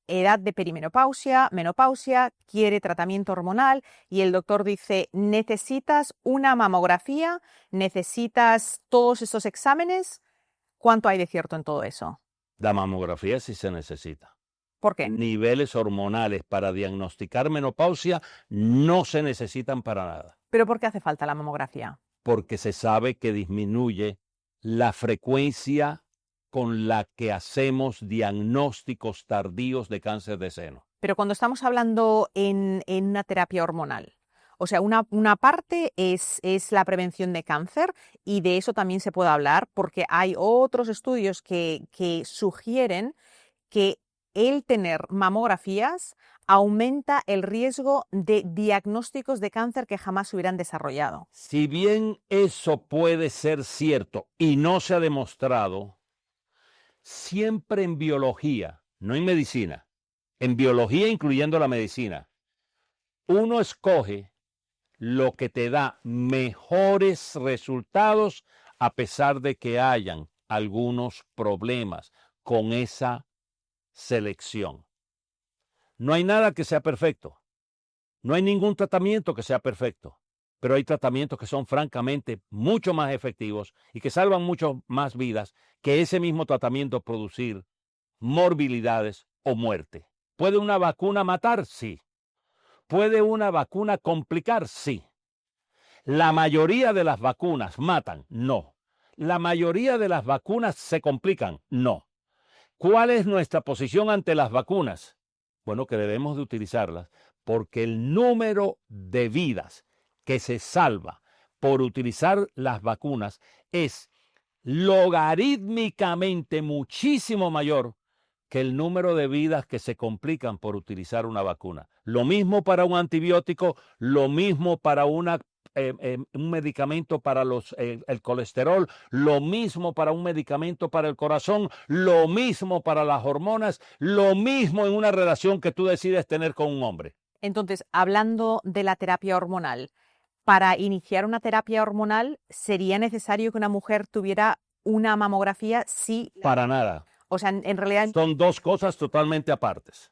edad de perimenopausia, menopausia, quiere tratamiento hormonal y el doctor dice, necesitas una mamografía, necesitas todos estos exámenes, ¿cuánto hay de cierto en todo eso? La mamografía sí se necesita. ¿Por qué? Niveles hormonales para diagnosticar menopausia no se necesitan para nada. ¿Pero por qué hace falta la mamografía? Porque se sabe que disminuye la frecuencia con la que hacemos diagnósticos tardíos de cáncer de seno. Pero cuando estamos hablando en una terapia hormonal, o sea, una parte es la prevención de cáncer y de eso también se puede hablar porque hay otros estudios que sugieren que el tener mamografías aumenta el riesgo de diagnósticos de cáncer que jamás se hubieran desarrollado. Si bien eso puede ser cierto y no se ha demostrado, siempre en biología, no en medicina, en biología incluyendo la medicina, uno escoge lo que te da mejores resultados a pesar de que hayan algunos problemas con esa selección. No hay nada que sea perfecto. No hay ningún tratamiento que sea perfecto. Pero hay tratamientos que son francamente mucho más efectivos y que salvan mucho más vidas que ese mismo tratamiento producir morbilidades o muerte. ¿Puede una vacuna matar? Sí. ¿Puede una vacuna complicar? Sí. ¿La mayoría de las vacunas matan? No. ¿La mayoría de las vacunas se complican? No. ¿Cuál es nuestra posición ante las vacunas? Bueno, que debemos de utilizarlas porque el número de vidas que se salva por utilizar las vacunas es logarítmicamente muchísimo mayor que el número de vidas que se complican por utilizar una vacuna. Lo mismo para un antibiótico, lo mismo para un medicamento para el colesterol, lo mismo para un medicamento para el corazón, lo mismo para las hormonas, lo mismo en una relación que tú decides tener con un hombre. Entonces, hablando de la terapia hormonal, para iniciar una terapia hormonal, ¿sería necesario que una mujer tuviera una mamografía? Sí. Para nada. O sea, en realidad... Son dos cosas totalmente apartes.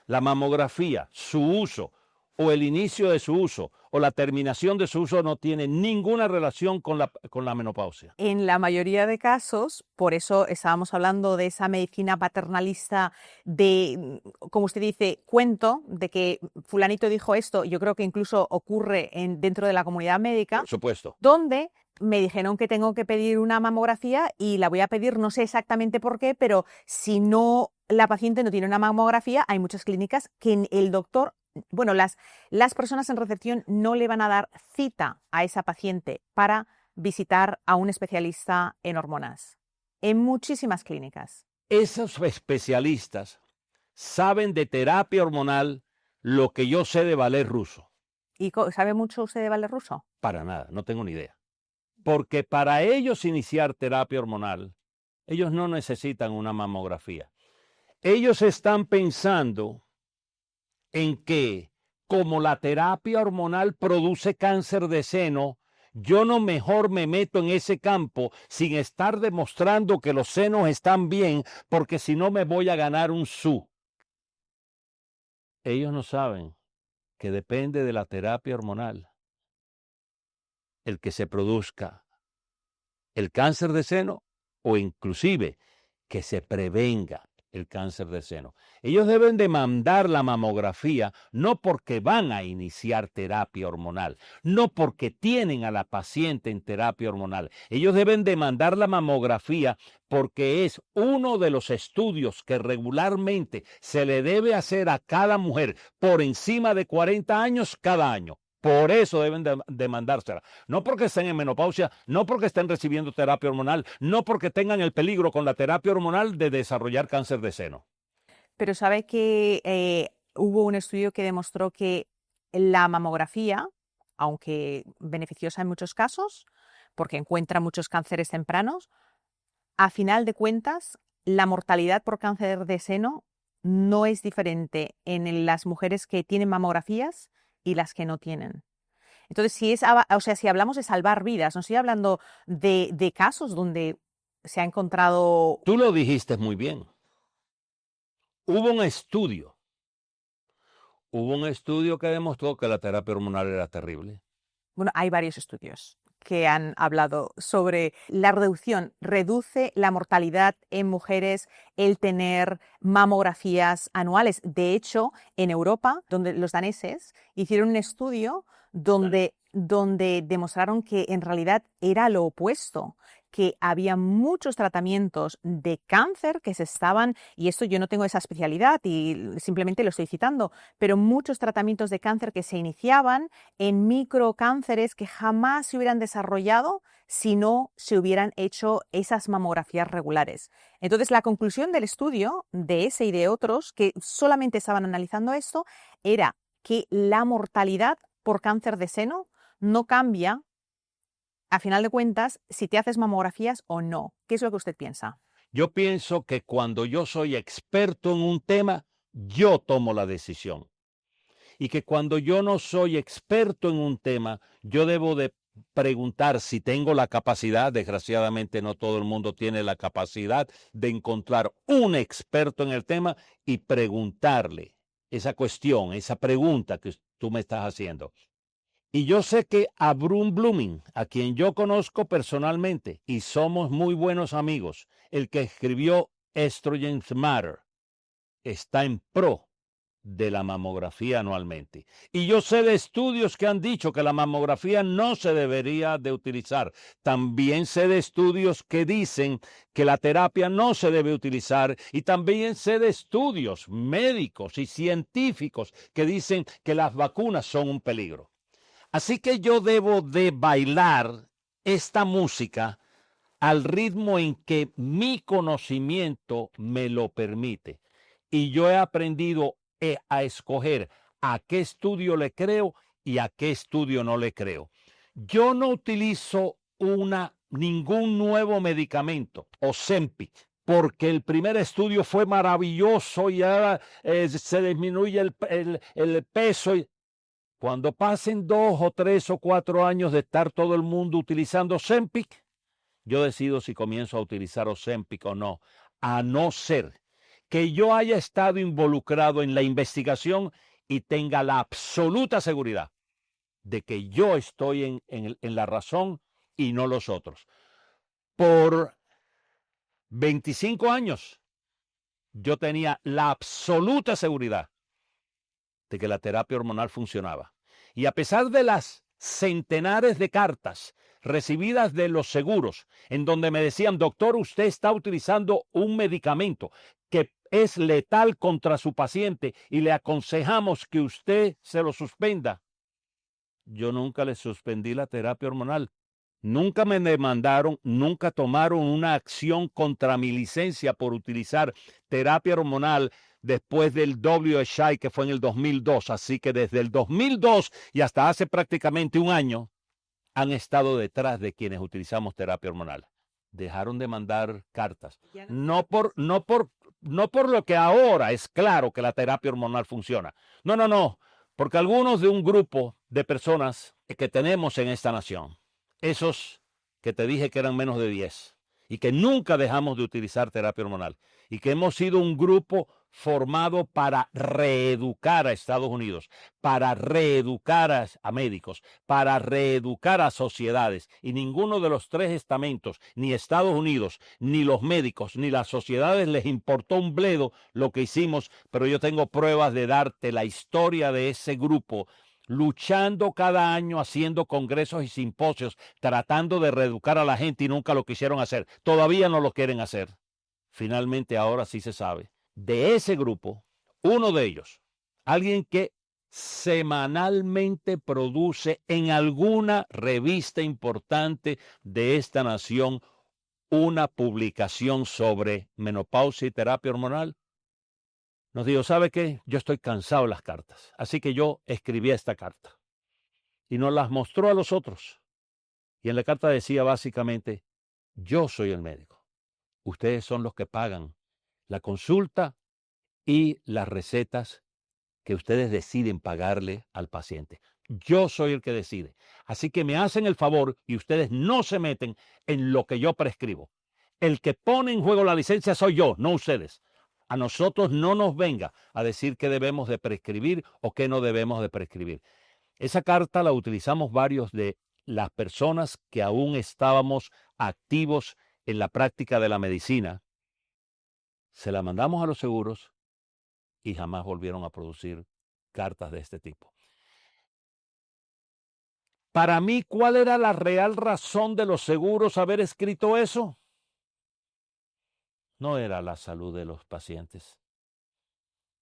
La mamografía, su uso o el inicio de su uso o la terminación de su uso no tiene ninguna relación con la menopausia. En la mayoría de casos, por eso estábamos hablando de esa medicina paternalista de, como usted dice, cuento, de que fulanito dijo esto, yo creo que incluso ocurre dentro de la comunidad médica. Por supuesto. Donde me dijeron que tengo que pedir una mamografía y la voy a pedir, no sé exactamente por qué, pero si no, la paciente no tiene una mamografía, hay muchas clínicas que el doctor, bueno, las personas en recepción no le van a dar cita a esa paciente para visitar a un especialista en hormonas. En muchísimas clínicas. Esos especialistas saben de terapia hormonal lo que yo sé de ballet ruso. ¿Y sabe mucho usted de ballet ruso? Para nada, no tengo ni idea. Porque para ellos iniciar terapia hormonal, ellos no necesitan una mamografía. Ellos están pensando en que, como la terapia hormonal produce cáncer de seno, yo no mejor me meto en ese campo sin estar demostrando que los senos están bien, porque si no me voy a ganar un su. Ellos no saben que depende de la terapia hormonal el que se produzca el cáncer de seno o inclusive que se prevenga el cáncer de seno. Ellos deben demandar la mamografía no porque van a iniciar terapia hormonal, no porque tienen a la paciente en terapia hormonal. Ellos deben demandar la mamografía porque es uno de los estudios que regularmente se le debe hacer a cada mujer por encima de 40 años cada año. Por eso deben demandársela. No porque estén en menopausia, no porque estén recibiendo terapia hormonal, no porque tengan el peligro con la terapia hormonal de desarrollar cáncer de seno. Pero sabe que hubo un estudio que demostró que la mamografía, aunque beneficiosa en muchos casos, porque encuentra muchos cánceres tempranos, a final de cuentas, la mortalidad por cáncer de seno no es diferente en las mujeres que tienen mamografías y las que no tienen. Entonces, si hablamos de salvar vidas, no estoy hablando de casos donde se ha encontrado... Tú lo dijiste muy bien. Hubo un estudio que demostró que la terapia hormonal era terrible. Bueno, hay varios estudios que han hablado sobre la reducción. Reduce la mortalidad en mujeres el tener mamografías anuales. De hecho, en Europa, donde los daneses hicieron un estudio donde demostraron que en realidad era lo opuesto, que había muchos tratamientos de cáncer que se estaban, y esto yo no tengo esa especialidad y simplemente lo estoy citando, pero muchos tratamientos de cáncer que se iniciaban en microcánceres que jamás se hubieran desarrollado si no se hubieran hecho esas mamografías regulares. Entonces, la conclusión del estudio, de ese y de otros que solamente estaban analizando esto, era que la mortalidad por cáncer de seno no cambia, a final de cuentas, si te haces mamografías o no. ¿Qué es lo que usted piensa? Yo pienso que cuando yo soy experto en un tema, yo tomo la decisión. Y que cuando yo no soy experto en un tema, yo debo de preguntar si tengo la capacidad. Desgraciadamente no todo el mundo tiene la capacidad de encontrar un experto en el tema y preguntarle esa cuestión, esa pregunta que tú me estás haciendo. Y yo sé que a Bruce Blooming, a quien yo conozco personalmente y somos muy buenos amigos, el que escribió Estrogen Matter, está en pro de la mamografía anualmente. Y yo sé de estudios que han dicho que la mamografía no se debería de utilizar. También sé de estudios que dicen que la terapia no se debe utilizar. Y también sé de estudios médicos y científicos que dicen que las vacunas son un peligro. Así que yo debo de bailar esta música al ritmo en que mi conocimiento me lo permite. Y yo he aprendido a escoger a qué estudio le creo y a qué estudio no le creo. Yo no utilizo ningún nuevo medicamento, Ozempic, porque el primer estudio fue maravilloso y ahora se disminuye el peso. Cuando pasen 2 o 3 o 4 años de estar todo el mundo utilizando Ozempic, yo decido si comienzo a utilizar Ozempic o no, a no ser que yo haya estado involucrado en la investigación y tenga la absoluta seguridad de que yo estoy en la razón y no los otros. Por 25 años yo tenía la absoluta seguridad de que la terapia hormonal funcionaba. Y a pesar de las centenares de cartas recibidas de los seguros, en donde me decían, doctor, usted está utilizando un medicamento que es letal contra su paciente y le aconsejamos que usted se lo suspenda. Yo nunca le suspendí la terapia hormonal. Nunca me demandaron, nunca tomaron una acción contra mi licencia por utilizar terapia hormonal después del WSI, que fue en el 2002. Así que desde el 2002 y hasta hace prácticamente un año han estado detrás de quienes utilizamos terapia hormonal. Dejaron de mandar cartas. No por lo que ahora es claro que la terapia hormonal funciona. No. Porque algunos de un grupo de personas que tenemos en esta nación, esos que te dije que eran menos de 10 y que nunca dejamos de utilizar terapia hormonal y que hemos sido un grupo formado para reeducar a Estados Unidos, para reeducar a médicos, para reeducar a sociedades, y ninguno de los 3 estamentos, ni Estados Unidos, ni los médicos, ni las sociedades les importó un bledo lo que hicimos, pero yo tengo pruebas de darte la historia de ese grupo luchando cada año, haciendo congresos y simposios, tratando de reeducar a la gente y nunca lo quisieron hacer. Todavía no lo quieren hacer. Finalmente ahora sí se sabe. De ese grupo, uno de ellos, alguien que semanalmente produce en alguna revista importante de esta nación una publicación sobre menopausia y terapia hormonal, nos dijo, ¿sabe qué? Yo estoy cansado de las cartas. Así que yo escribí esta carta. Y nos las mostró a los otros. Y en la carta decía básicamente, yo soy el médico. Ustedes son los que pagan la consulta y las recetas que ustedes deciden pagarle al paciente. Yo soy el que decide. Así que me hacen el favor y ustedes no se meten en lo que yo prescribo. El que pone en juego la licencia soy yo, no ustedes. A nosotros no nos venga a decir qué debemos de prescribir o qué no debemos de prescribir. Esa carta la utilizamos varios de las personas que aún estábamos activos en la práctica de la medicina. Se la mandamos a los seguros y jamás volvieron a producir cartas de este tipo. Para mí, ¿cuál era la real razón de los seguros haber escrito eso? No era la salud de los pacientes.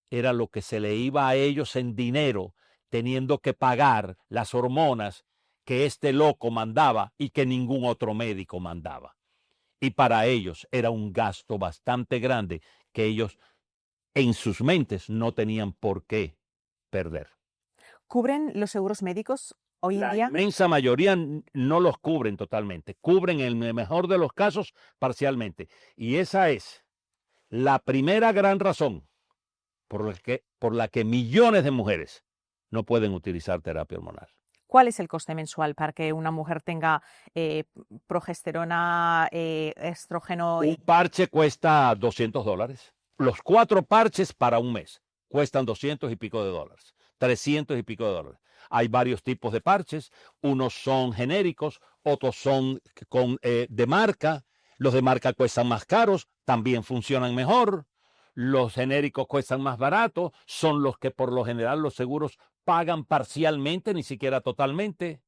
Era lo que se le iba a ellos en dinero, teniendo que pagar las hormonas que este loco mandaba y que ningún otro médico mandaba. Y para ellos era un gasto bastante grande que ellos en sus mentes no tenían por qué perder. ¿Cubren los seguros médicos hoy en día? La inmensa mayoría no los cubren totalmente, cubren en el mejor de los casos parcialmente. Y esa es la primera gran razón por la que millones de mujeres no pueden utilizar terapia hormonal. ¿Cuál es el coste mensual para que una mujer tenga progesterona, estrógeno? Un parche cuesta $200. Los 4 parches para un mes cuestan 200 y pico de dólares, 300 y pico de dólares. Hay varios tipos de parches, unos son genéricos, otros son de marca. Los de marca cuestan más caros, también funcionan mejor. Los genéricos cuestan más baratos, son los que por lo general los seguros pagan parcialmente, ni siquiera totalmente.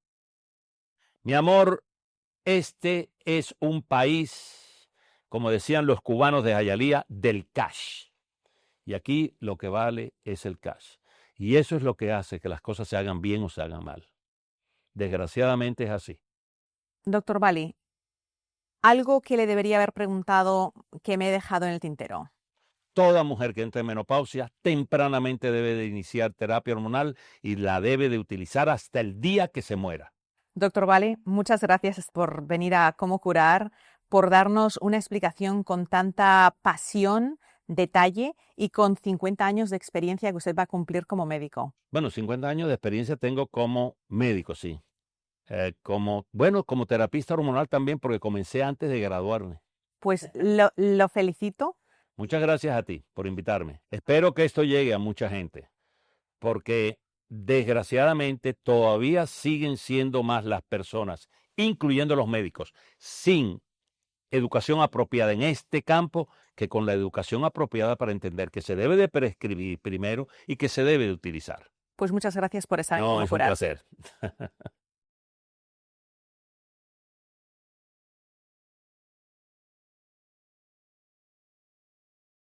Mi amor, este es un país, como decían los cubanos de Hialeah, del cash. Y aquí lo que vale es el cash. Y eso es lo que hace que las cosas se hagan bien o se hagan mal. Desgraciadamente es así. Doctor Bali, algo que le debería haber preguntado que me he dejado en el tintero. Toda mujer que entre en menopausia tempranamente debe de iniciar terapia hormonal y la debe de utilizar hasta el día que se muera. Doctor Bali, muchas gracias por venir a Cómo Curar, por darnos una explicación con tanta pasión, detalle y con 50 años de experiencia que usted va a cumplir como médico. Bueno, 50 años de experiencia tengo como médico, sí. Como terapista hormonal también, porque comencé antes de graduarme. Pues lo felicito. Muchas gracias a ti por invitarme. Espero que esto llegue a mucha gente, porque desgraciadamente todavía siguen siendo más las personas, incluyendo los médicos, sin educación apropiada en este campo que con la educación apropiada para entender que se debe de prescribir primero y que se debe de utilizar. Pues muchas gracias por estar en No, Cómo es un Curar. placer.